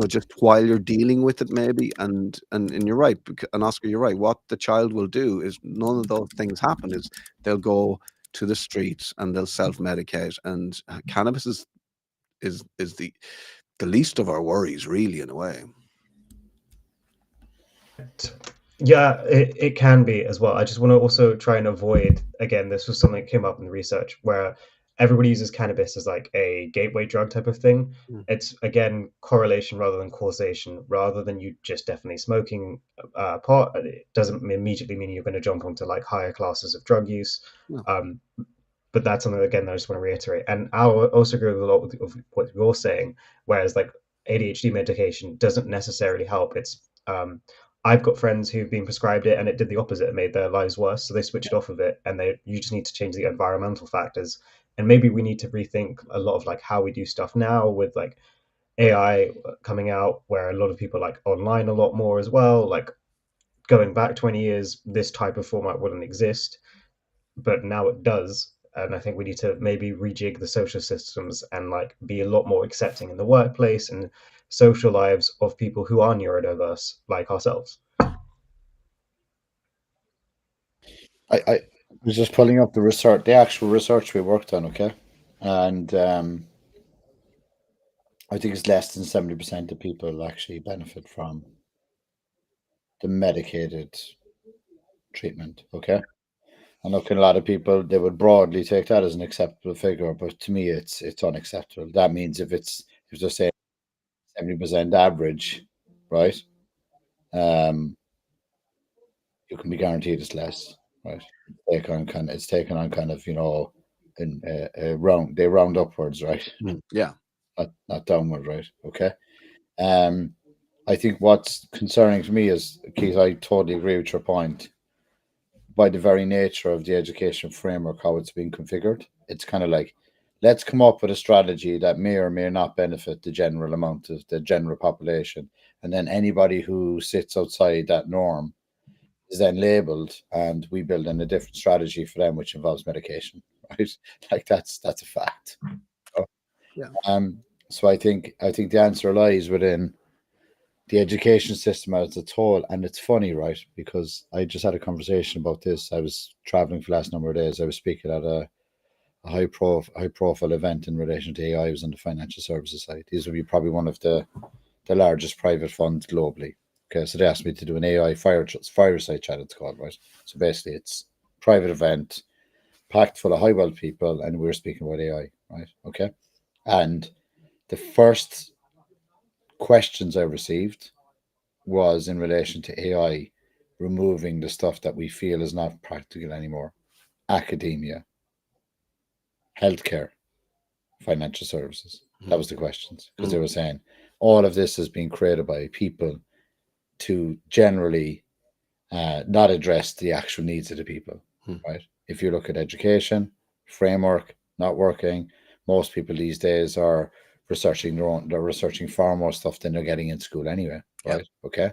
S6: just while you're dealing with it, maybe. And you're right, and Oscar, you're right. What the child will do is, none of those things happen. Is they'll go to the streets and they'll self-medicate, and cannabis is the least of our worries, really, in a way.
S2: Yeah, it can be as well. I just want to also try and avoid, again, this was something that came up in the research, where everybody uses cannabis as like a gateway drug type of thing. It's, again, correlation rather than causation. Rather than you just definitely smoking pot, it doesn't immediately mean you're going to jump onto like higher classes of drug use. But that's something, again, that I just want to reiterate. And I'll also agree with a lot of what you're saying, whereas like ADHD medication doesn't necessarily help. It's I've got friends who've been prescribed it and it did the opposite. It made their lives worse. So they switched off of it, and you just need to change the environmental factors. And maybe we need to rethink a lot of like how we do stuff now, with like AI coming out, where a lot of people like online a lot more as well. Like going back 20 years, this type of format wouldn't exist, but now it does. And I think we need to maybe rejig the social systems and like be a lot more accepting in the workplace and social lives of people who are neurodiverse like ourselves.
S3: I was just pulling up the research, the actual research we worked on, okay? And I think it's less than 70% of people actually benefit from the medicated treatment, okay? And look, a lot of people, they would broadly take that as an acceptable figure, but to me, it's unacceptable. That means if they're saying 70% average, right? You can be guaranteed it's less, right? It's taken on kind of, they round upwards, right?
S6: Yeah.
S3: Not downward, right? Okay. I think what's concerning to me is, Keith, I totally agree with your point. By the very nature of the education framework, how it's being configured, it's kind of like, let's come up with a strategy that may or may not benefit the general amount of the general population. And then anybody who sits outside that norm is then labeled, and we build in a different strategy for them, which involves medication, right? Like that's a fact.
S6: Yeah.
S3: So I think the answer lies within the education system as a whole. And it's funny, right? Because I just had a conversation about this. I was traveling for the last number of days. I was speaking at a high profile event in relation to AI. I was on the financial services side. These would be probably one of the largest private funds globally. Okay, so they asked me to do an AI fireside chat, it's called, right? So basically it's private event, packed full of high wealth people, and we were speaking about AI, right? Okay. And the first questions I received was in relation to AI removing the stuff that we feel is not practical anymore. Academia, healthcare, financial services. That was the questions, because they were saying all of this has been created by people to generally not address the actual needs of the people, right? If you look at education, framework, not working. Most people these days are researching they're researching far more stuff than they're getting in school anyway, right? Yep. Okay.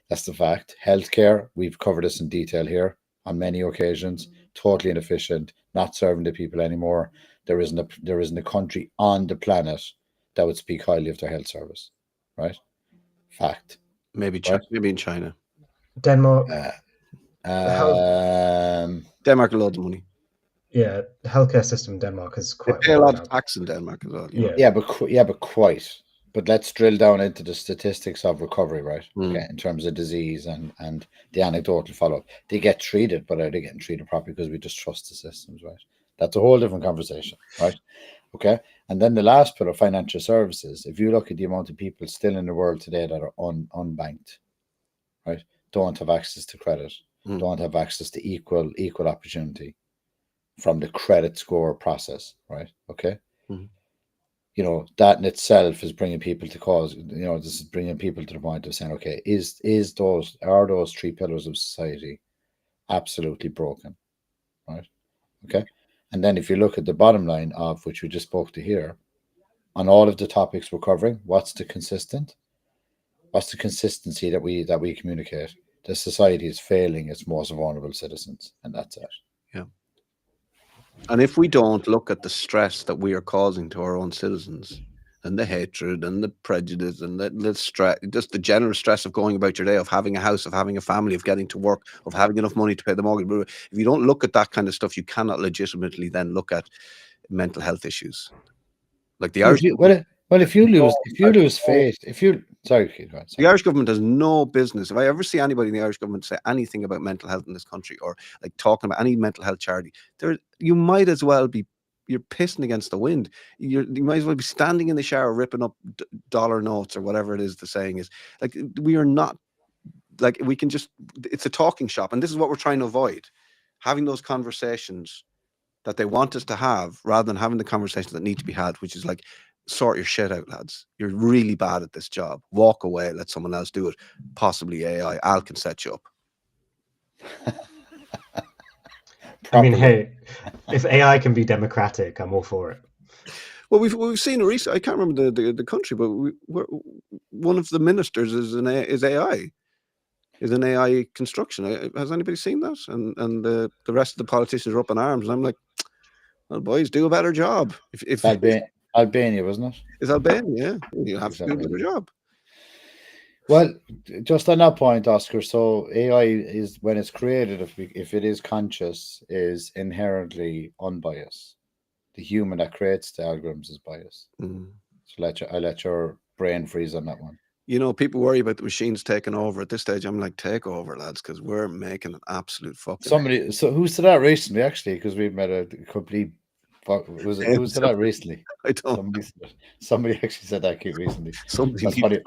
S3: That's the fact. Healthcare, we've covered this in detail here on many occasions, totally inefficient, not serving the people anymore. There isn't a country on the planet that would speak highly of their health service, right? Fact.
S6: Maybe
S3: right?
S6: maybe in China.
S2: Denmark.
S6: Denmark a lot of money.
S2: Yeah, the healthcare system in Denmark is quite.
S6: They pay a lot of tax in Denmark as well.
S3: But quite. But let's drill down into the statistics of recovery, right? Okay, in terms of disease and the anecdotal follow-up. They get treated, but are they getting treated properly because we just trust the systems, right? That's a whole different conversation, right? Okay. And then the last pillar, financial services. If you look at the amount of people still in the world today that are unbanked, right? Don't have access to credit, don't have access to equal opportunity from the credit score process, right? Okay. You know, that in itself is bringing people to cause, you know, this is bringing people to the point of saying, okay, are those three pillars of society absolutely broken, right? Okay. And then if you look at the bottom line of which we just spoke to here, on all of the topics we're covering, what's the consistency that we communicate? The society is failing its most vulnerable citizens, and that's it.
S6: Yeah. And if we don't look at the stress that we are causing to our own citizens, and the hatred and the prejudice and the stress, just the general stress of going about your day, of having a house, of having a family, of getting to work, of having enough money to pay the mortgage. If you don't look at that kind of stuff, you cannot legitimately then look at mental health issues. Like the Irish.
S3: If you lose faith,
S6: the Irish government has no business. If I ever see anybody in the Irish government say anything about mental health in this country, or like talking about any mental health charity, you might as well be, you're pissing against the wind. You might as well be standing in the shower ripping up dollar notes or whatever it is the saying is. Like, we are not, like, we can just, it's a talking shop, and this is what we're trying to avoid, having those conversations that they want us to have, rather than having the conversations that need to be had, which is like, sort your shit out, lads. You're really bad at this job. Walk away, let someone else do it. Possibly AI. Al can set you up.
S2: I mean, hey, if AI can be democratic, I'm all for it.
S6: Well, we've seen a recent, I can't remember the country, but one of the ministers is AI. Is an AI construction. Has anybody seen that? And the rest of the politicians are up in arms, and I'm like, well, boys, do a better job. If
S3: Albania, wasn't it?
S6: It's Albania, yeah. You have to do a better job.
S3: Well, just on that point, Oscar, so AI is, when it's created, if it is conscious, is inherently unbiased. The human that creates the algorithms is biased. So I let your brain freeze on that one.
S6: You know, people worry about the machines taking over. At this stage, I'm like, take over, lads, because we're making an absolute fucking...
S3: So who said that recently, actually? Because we've met a complete... Who said that recently?
S6: I don't.
S3: Somebody actually said that recently. That's funny.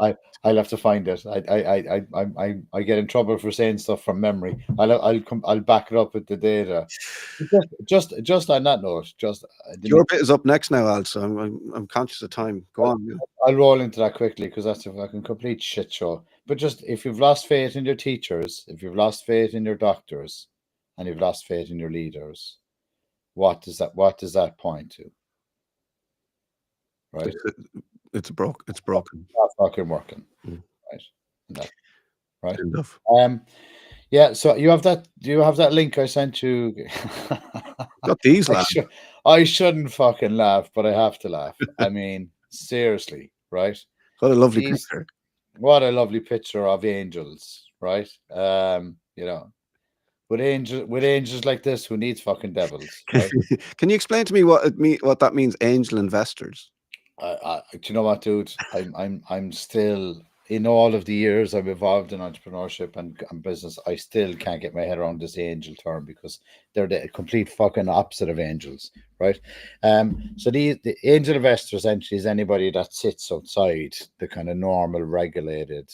S3: I'll have to find it. I get in trouble for saying stuff from memory. I'll back it up with the data. Just on that note,
S6: your bit is up next now, Al. So I'm conscious of time. Go on. Yeah.
S3: I'll roll into that quickly, because that's a fucking complete shit show. But just, if you've lost faith in your teachers, if you've lost faith in your doctors, and you've lost faith in your leaders, what does that point to? Right?
S6: It's broken. It's broken.
S3: It's not fucking working. Right. Right.
S6: Enough.
S3: Yeah. So you have that. Do you have that link I sent you?
S6: Got these.
S3: I shouldn't fucking laugh, but I have to laugh. I mean, seriously, right?
S6: What a lovely picture.
S3: What a lovely picture of angels, right? You know. With angels like this, who needs fucking devils? Right?
S6: Can you explain to me what that means? Angel investors.
S3: Do you know what, dude? I'm still in all of the years I'm involved in entrepreneurship and business, I still can't get my head around this angel term, because they're the complete fucking opposite of angels, right? So the angel investor essentially is anybody that sits outside the kind of normal regulated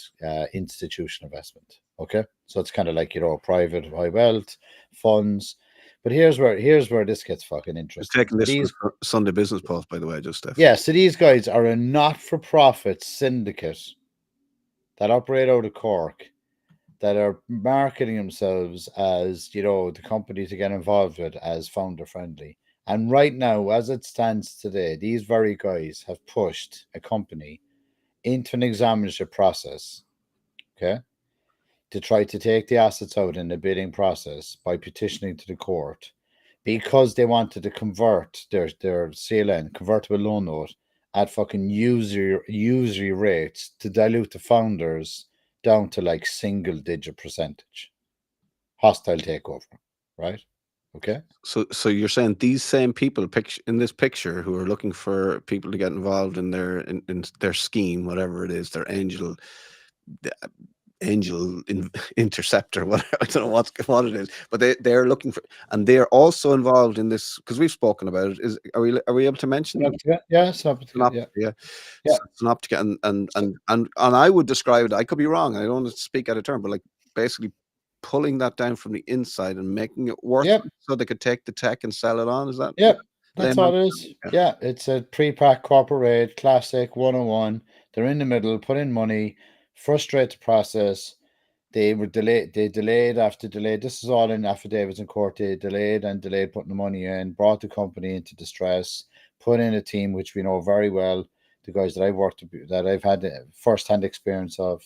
S3: institutional investment. Okay, so it's kind of like, private high wealth funds. But here's where this gets fucking
S6: Just
S3: interesting.
S6: taking this from Sunday Business Post, by the way, just Steph.
S3: Yeah, so these guys are a not-for-profit syndicate that operate out of Cork, that are marketing themselves as, the company to get involved with as founder friendly. And right now, as it stands today, these very guys have pushed a company into an examinership process, okay, to try to take the assets out in the bidding process by petitioning to the court, because they wanted to convert their CLN, convertible loan note, at fucking usury rates to dilute the founders down to like single digit percentage. Hostile takeover, right? Okay.
S6: So you're saying these same people in this picture who are looking for people to get involved in their scheme, whatever it is, their angel interceptor, whatever, I don't know what it is, but they're looking for, and they're also involved in this, because we've spoken about it. Are we able to mention?
S3: Yeah, Synoptica,
S6: yeah. Synoptica, and I would describe it, I could be wrong, I don't want to speak out of turn, but like basically pulling that down from the inside and making it work, so they could take the tech and sell it on. Is that?
S3: Yep, that's all it is. Yeah, it's a pre-pack corporate classic 101. They're in the middle, put in money, frustrate the process. They were delayed. They delayed after delayed. This is all in affidavits in court. They delayed putting the money in, brought the company into distress, put in a team which we know very well. The guys that I've had first-hand experience of,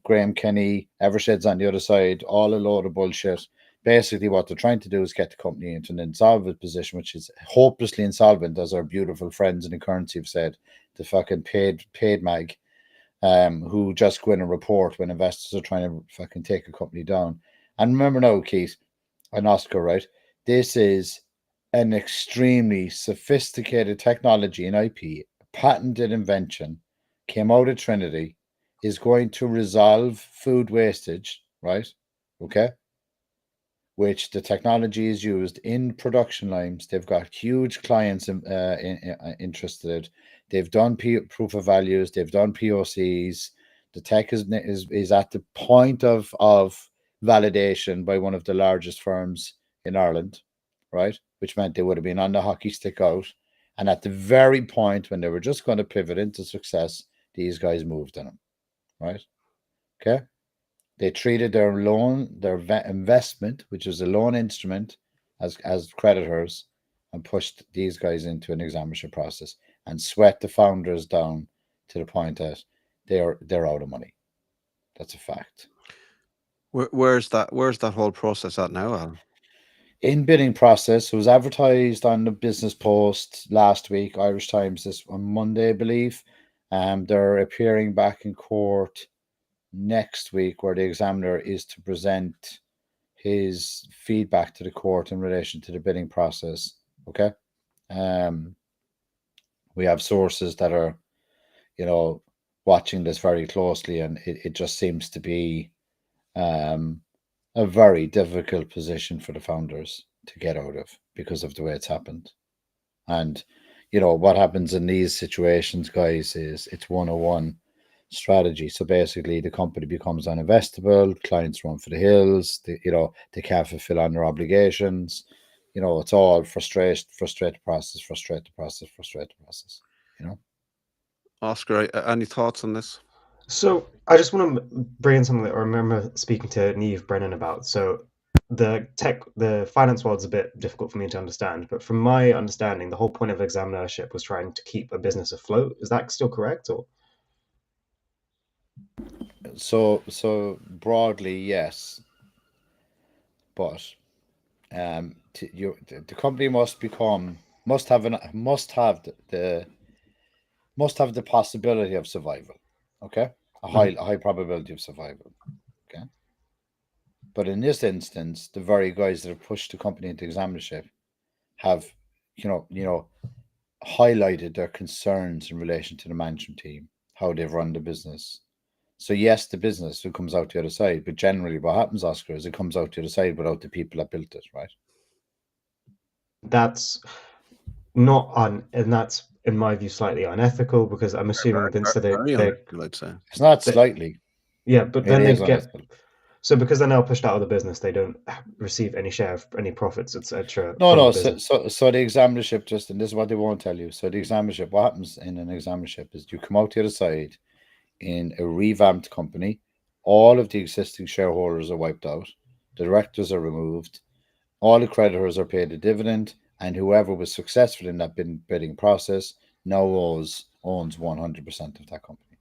S3: Graham Kenny, Evershed's on the other side, all a load of bullshit. Basically, what they're trying to do is get the company into an insolvent position, which is hopelessly insolvent, as our beautiful friends in the currency have said. The fucking paid mag, who just go in and report when investors are trying to fucking take a company down. And remember now, Keith and Oscar, right? This is an extremely sophisticated technology in IP, patented invention, came out of Trinity, is going to resolve food wastage, right? Okay. Which the technology is used in production lines. They've got huge clients interested. They've done proof of values. They've done POCs. The tech is at the point of validation by one of the largest firms in Ireland, right? Which meant they would have been on the hockey stick out. And at the very point when they were just going to pivot into success, these guys moved on them, right? Okay. They treated their investment, which was a loan instrument, as creditors, and pushed these guys into an examinership process and sweat the founders down to the point that they're out of money. That's a fact.
S6: Where's that whole process at now, Alan?
S3: In bidding process, it was advertised on the Business Post last week, Irish Times on Monday, I believe. They're appearing back in court next week, where the examiner is to present his feedback to the court in relation to the bidding process. Okay. We have sources that are, watching this very closely, and it just seems to be a very difficult position for the founders to get out of because of the way it's happened. And, what happens in these situations, guys, is it's 101 strategy. So basically the company becomes uninvestable, clients run for the hills, they can't fulfill on their obligations. It's all frustrate the process.
S6: Oscar, any thoughts on this?
S2: So I just want to bring in something that I remember speaking to Niamh Brennan about. So the finance world is a bit difficult for me to understand, but from my understanding, the whole point of examinership was trying to keep a business afloat. Is that still correct, or?
S3: So broadly, yes, but the company must have the possibility of survival. Okay, a high probability of survival. Okay, but in this instance, the very guys that have pushed the company into examinership have, highlighted their concerns in relation to the management team, how they've run the business, So yes, the business who comes out the other side, but generally what happens, Oscar, is it comes out the other side without the people that built it, right?
S2: That's not and that's in my view slightly unethical, because I'm assuming that instead
S6: Very
S2: they
S6: unethical, I'd say.
S3: It's not
S2: They-
S3: slightly.
S2: yeah, but
S3: It
S2: then they
S3: is
S2: get
S3: unethical.
S2: so because they're now pushed out of the business, they don't receive any share of any profits, etc.
S3: No,
S2: from
S3: no.
S2: the business.
S3: So the examinership, Justin, this is what they won't tell you. So the examinership, what happens in an examinership is you come out the other side in a revamped company. All of the existing shareholders are wiped out. The directors are removed. All the creditors are paid a dividend, and whoever was successful in that bidding process now owns 100% of that company.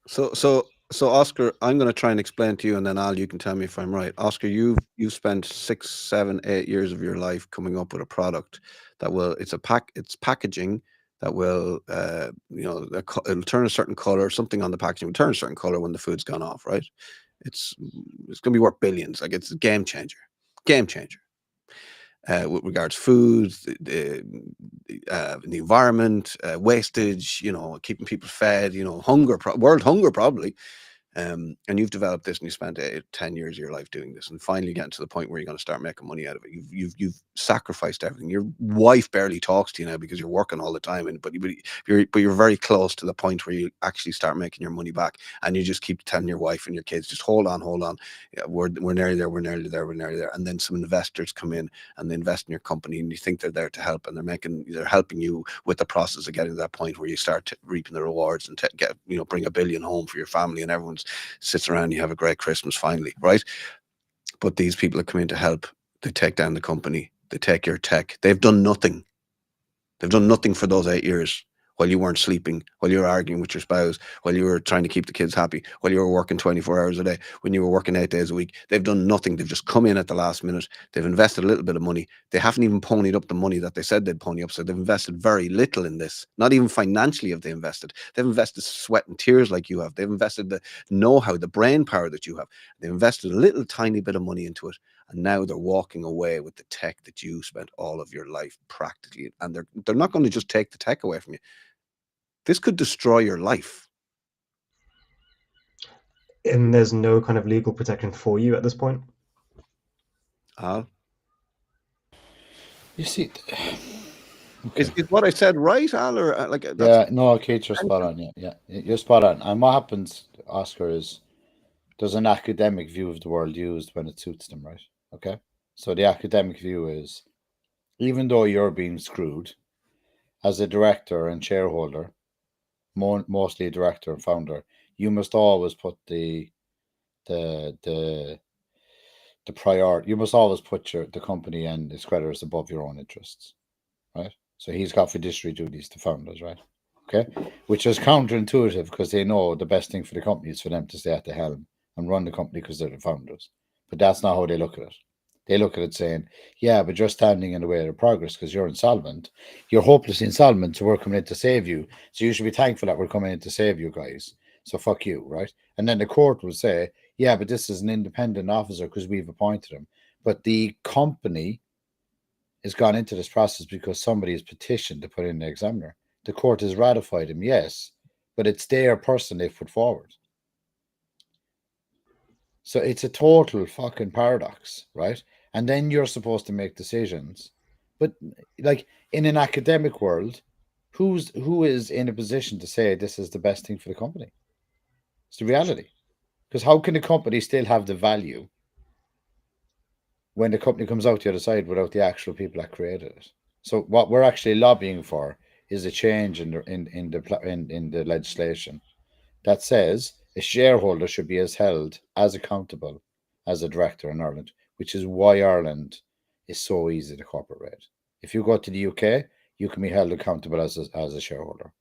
S6: So Oscar, I'm going to try and explain to you, and then Al, you can tell me if I'm right. Oscar, you've spent 6, 7, 8 years of your life coming up with a product that will, it's packaging that will, it'll turn a certain color, something on the packaging will turn a certain color when the food's gone off, right? It's going to be worth billions. Like, it's a game changer. With regards food, the environment, wastage, keeping people fed, world hunger probably. And you've developed this, and you spent 10 years of your life doing this, and finally getting to the point where you're going to start making money out of it. You've sacrificed everything. Your wife barely talks to you now because you're working all the time, but you're very close to the point where you actually start making your money back, and you just keep telling your wife and your kids, just hold on. Yeah, we're nearly there. And then some investors come in and they invest in your company, and you think they're there to help, and they're helping you with the process of getting to that point where you start reaping the rewards and bring $1 billion home for your family, and everyone sits around, you have a great Christmas finally, right? But these people that come in to help, they take down the company, they take your tech. They've done nothing for those 8 years while you weren't sleeping, while you were arguing with your spouse, while you were trying to keep the kids happy, while you were working 24 hours a day, when you were working 8 days a week. They've done nothing. They've just come in at the last minute. They've invested a little bit of money. They haven't even ponied up the money that they said they'd pony up. So they've invested very little in this. Not even financially have they invested. They've invested sweat and tears like you have. They've invested the know-how, the brain power that you have. They've invested a little tiny bit of money into it. And now they're walking away with the tech that you spent all of your life practically. And they're not going to just take the tech away from you. This could destroy your life.
S2: And there's no kind of legal protection for you at this point?
S6: Al?
S3: You see,
S6: Is what I said right, Al? Or
S3: no, Keith, you're spot on. Yeah, you're spot on. And what happens, Oscar, is there's an academic view of the world used when it suits them, right? Okay, so the academic view is, even though you're being screwed as a director and shareholder, mostly a director and founder, you must always put the priority. You must always put the company and its creditors above your own interests, right? So he's got fiduciary duties to founders, right? Okay, which is counterintuitive because they know the best thing for the company is for them to stay at the helm and run the company because they're the founders. But that's not how they look at it. They look at it saying, yeah, but you're standing in the way of progress because you're insolvent. You're hopelessly insolvent, so we're coming in to save you. So you should be thankful that we're coming in to save you guys. So fuck you, right? And then the court will say, yeah, but this is an independent officer because we've appointed him. But the company has gone into this process because somebody has petitioned to put in the examiner. The court has ratified him, yes, but it's their person they've put forward. So it's a total fucking paradox, right? And then you're supposed to make decisions. But like in an academic world, who is in a position to say this is the best thing for the company? It's the reality. Because how can the company still have the value when the company comes out the other side without the actual people that created it? So what we're actually lobbying for is a change in the legislation that says a shareholder should be held as accountable as a director in Ireland, which is why Ireland is so easy to corporate rate. If you go to the UK, you can be held accountable as a shareholder.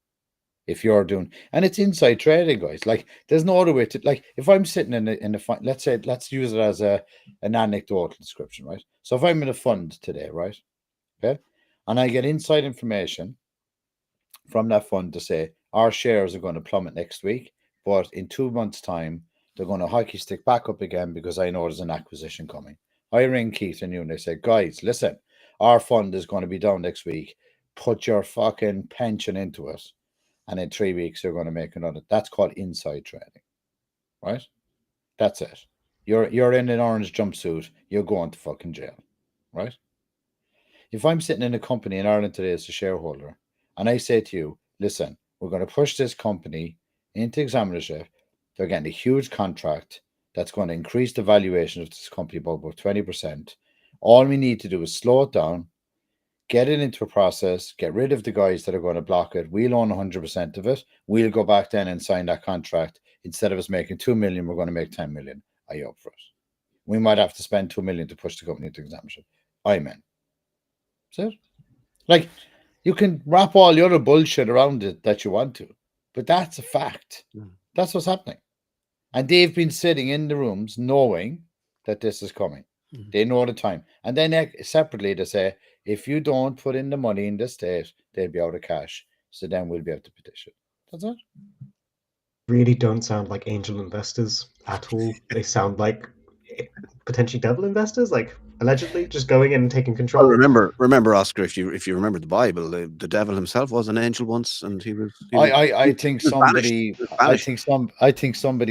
S3: If you're doing, and it's inside trading, guys. Like, there's no other way to, like, if I'm sitting in a fund, let's use it as an anecdotal description, right? So if I'm in a fund today, right, okay, and I get inside information from that fund to say our shares are going to plummet next week, but in 2 months' time they're going to hockey stick back up again because I know there's an acquisition coming. I ring Keith and you and they say, guys, listen, our fund is going to be down next week. Put your fucking pension into it. and in 3 weeks you're going to make another. That's called inside trading, right? That's it. You're in an orange jumpsuit, you're going to fucking jail, right? If I'm sitting in a company in Ireland today as a shareholder, and I say to you, listen, we're going to push this company into examinership, they're getting a huge contract that's going to increase the valuation of this company by about 20%. All we need to do is slow it down, get it into a process, get rid of the guys that are going to block it. We'll own 100% of it. We'll go back then and sign that contract. Instead of us making 2 million, we're going to make 10 million. Are you up for it? We might have to spend 2 million to push the company into examinership. I'm in. That's it. Like, you can wrap all the other bullshit around it that you want to, but that's a fact. That's what's happening. And they've been sitting in the rooms knowing that this is coming. They know the time. And then separately they say, if you don't put in the money in the state, they'll be out of cash. So then we'll be able to petition. That's it.
S2: Really don't sound like angel investors at all. They sound like potentially devil investors, like allegedly just going in and taking control.
S6: Well, remember, Oscar, if you remember the Bible, the devil himself was an angel once, and
S3: I think somebody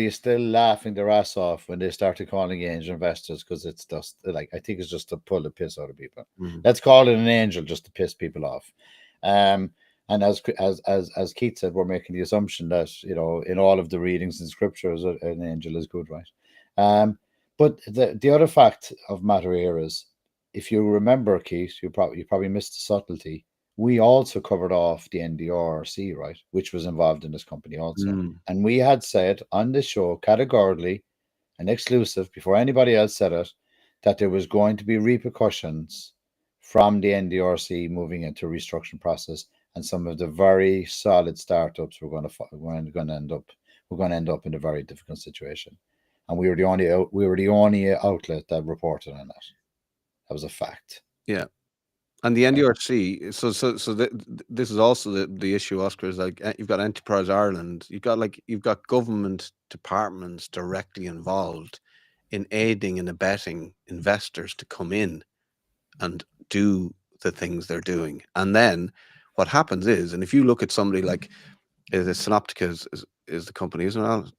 S3: is still laughing their ass off when they started calling angel investors, because it's just like, I think it's just to pull the piss out of people. Let's call it an angel just to piss people off. And as Keith said, we're making the assumption that, you know, in all of the readings in scriptures, an angel is good, right? But the other fact of matter here is, if you remember, Keith, you probably missed the subtlety. We also covered off the NDRC, right, which was involved in this company also. And we had said on the show categorically and exclusive, before anybody else said it, that there was going to be repercussions from the NDRC moving into a restructuring process, and some of the very solid startups were going to end up in a very difficult situation. And we were the only outlet that reported on that. That was a fact.
S6: Yeah. And the NDRC, so this is also the issue, Oscar, is like, you've got Enterprise Ireland, you've got government departments directly involved in aiding and abetting investors to come in and do the things they're doing. And then what happens is, and if you look at somebody like Synoptica is the company, isn't it?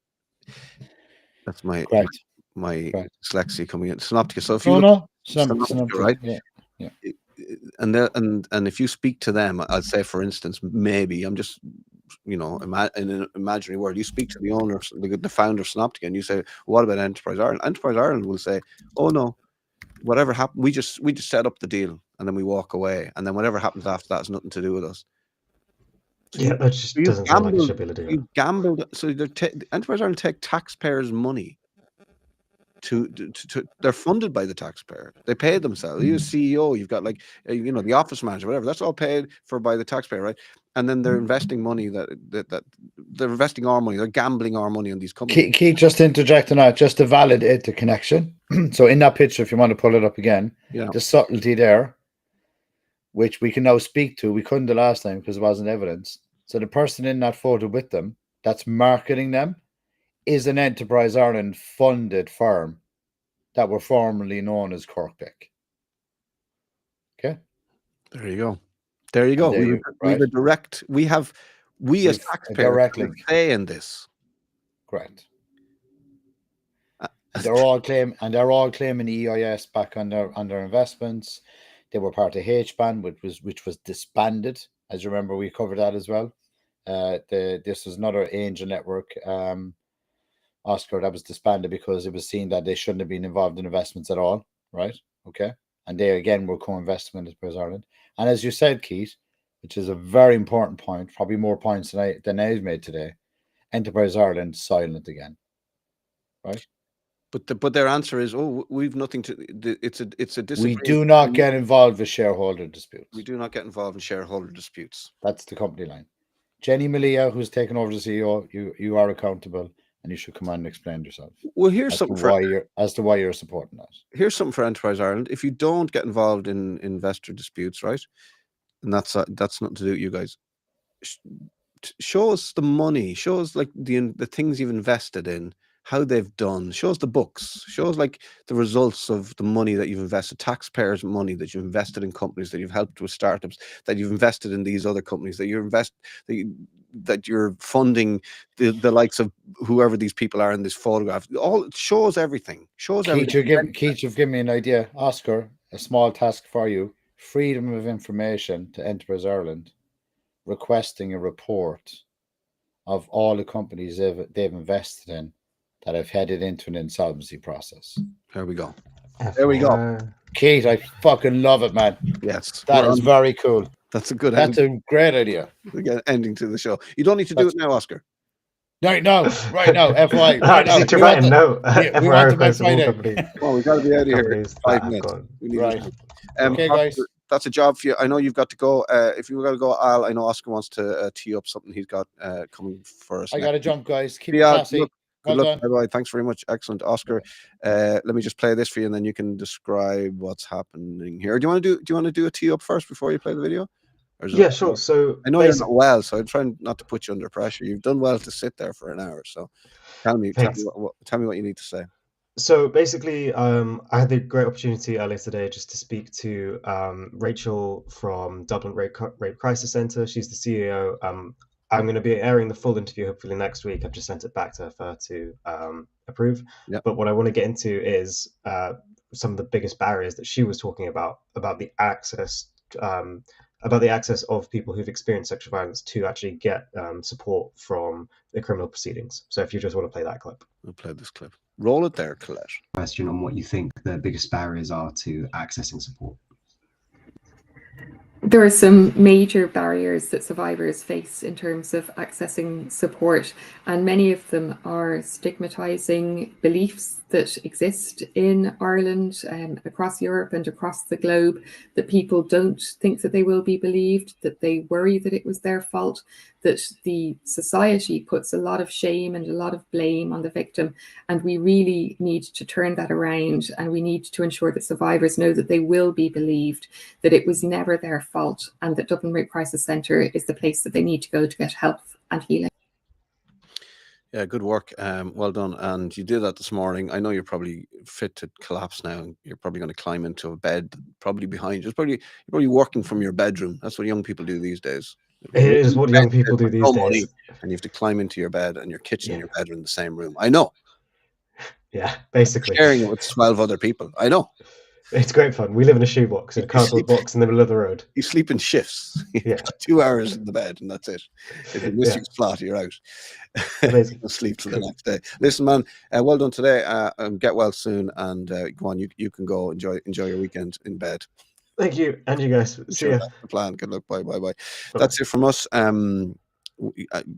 S6: That's my dyslexia coming in. Synoptica. So if you look at Synoptica, right?
S3: Yeah.
S6: And if you speak to them, I'd say, for instance, maybe I'm just, you know, in an imaginary world, you speak to the owner, the founder of Synoptica, and you say, what about Enterprise Ireland? Enterprise Ireland will say, oh no, whatever happened, we just set up the deal and then we walk away, and then whatever happens after that has nothing to do with us. So
S2: yeah, that just doesn't sound like it should be able to do it.
S6: You gambled, so Enterprise Ireland take taxpayers' money. They're funded by the taxpayer. They pay themselves. You're a CEO, you've got, like, you know, the office manager, whatever. That's all paid for by the taxpayer, right? And then they're investing money that they're investing our money. They're gambling our money on these companies.
S3: Keith, just interjecting that, just to validate the connection. So in that picture, if you want to pull it up again, the subtlety there, which we can now speak to, we couldn't the last time because it wasn't evidence. So the person in that photo with them, that's marketing them, is an Enterprise Ireland funded firm that were formerly known as Corkbeck. Okay.
S6: There you go. There you go. We as taxpayers say in this.
S3: Correct. And they're all claiming EIS back on their investments. They were part of HBAN, which was disbanded. As you remember, we covered that as well. This was another angel network, Oscar, that was disbanded because it was seen that they shouldn't have been involved in investments at all, right? Okay. And they again were co-investing in Enterprise Ireland. And as you said, Keith, which is a very important point, probably more points than I've made today, Enterprise Ireland silent again, right?
S6: But their answer is, oh, we've nothing to. It's a disagreement.
S3: We do not get involved with shareholder disputes.
S6: We do not get involved in shareholder disputes.
S3: That's the company line. Jenny Malia, who's taken over the CEO, you are accountable, and you should come on and explain yourself.
S6: Well, here's something
S3: as to why you're supporting that.
S6: Here's something for Enterprise Ireland. If you don't get involved in investor disputes, right, and that's nothing to do with you guys. Show us the money. Show us, like, the things you've invested in, how they've done. Show us the books. Show us, like, the results of the money that you've invested, taxpayers' money that you've invested in companies, that you've helped with startups, that you've invested in these other companies, that you invest. that you're funding the likes of whoever these people are in this photograph. All it shows everything. Shows everything.
S3: Keith, you've given me an idea. Oscar, a small task for you. Freedom of Information to Enterprise Ireland, requesting a report of all the companies they've invested in that have headed into an insolvency process.
S6: There we go. There we go.
S3: Keith, I fucking love it, man.
S6: Yes.
S3: That is very cool.
S6: That's a good
S3: That's a great idea.
S6: ending to the show. You don't need to do it now, Oscar.
S3: Right now, FY. Right now.
S2: To write a note.
S3: We want to make Friday.
S6: Well, we got to be out of here in 5 minutes.
S3: Right.
S6: Okay,
S3: guys.
S6: That's a job for you. I know you've got to go. If you've got to go, Al, I know Oscar wants to tee up something he's got coming for us.
S3: I got to jump, guys. Keep
S6: it
S3: classy.
S6: Good luck. Bye-bye. Thanks very much. Excellent, Oscar. Let me just play this for you, and then you can describe what's happening here. Do you want to do a tee up first before you play the video?
S2: Yeah, sure. So
S6: I know you're not well, so I'm trying not to put you under pressure. You've done well to sit there for an hour. So tell me what you need to say.
S2: So basically, I had the great opportunity earlier today just to speak to Rachel from Dublin Rape Crisis Centre. She's the CEO. I'm going to be airing the full interview hopefully next week. I've just sent it back to her for her to approve.
S6: Yep.
S2: But what I want to get into is some of the biggest barriers that she was talking about the access of people who've experienced sexual violence to actually get support from the criminal proceedings. So if you just want to play that clip.
S6: We'll play this clip. Roll it there, Colette.
S7: Question on what you think the biggest barriers are to accessing support.
S8: There are some major barriers that survivors face in terms of accessing support, and many of them are stigmatizing beliefs that exist in Ireland, across Europe and across the globe, that people don't think that they will be believed, that they worry that it was their fault, that the society puts a lot of shame and a lot of blame on the victim. And we really need to turn that around, and we need to ensure that survivors know that they will be believed, that it was never their fault, and that Dublin Rape Crisis Centre is the place that they need to go to get help and healing.
S6: Yeah, good work. Well done. And you did that this morning. I know you're probably fit to collapse now. You're probably going to climb into a bed, probably behind you. You're probably working from your bedroom. That's what young people do these days.
S2: It is what young people do these days.
S6: And you have to climb into your bed, and your kitchen and your bed are in the same room. I know.
S2: Yeah, basically.
S6: Sharing it with 12 other people. I know.
S2: It's great fun. We live in a shoebox, in a cardboard box in the middle of the road.
S6: You sleep in shifts.
S2: Yeah.
S6: 2 hours in the bed, and that's it. If you miss your slot, you're out. You'll sleep till the next day. Listen, man, well done today. Get well soon, and go on. You can go enjoy your weekend in bed.
S2: Thank you, and you guys. See ya.
S6: That's the plan. Good luck. Bye. That's it from us.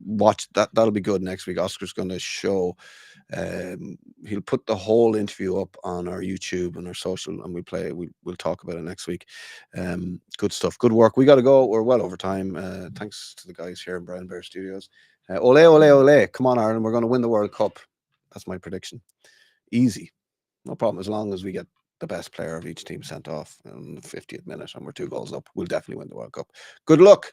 S6: Watch that. That'll be good next week. Oscar's going to show. He'll put the whole interview up on our YouTube and our social, and we'll talk about it next week. Good stuff. Good work. We got to go. We're well over time. Thanks to the guys here in Brown Bear Studios. Ole, ole, ole. Come on, Ireland. We're going to win the World Cup. That's my prediction. Easy. No problem. As long as we get the best player of each team sent off in the 50th minute and we're 2 goals up, we'll definitely win the World Cup. Good luck.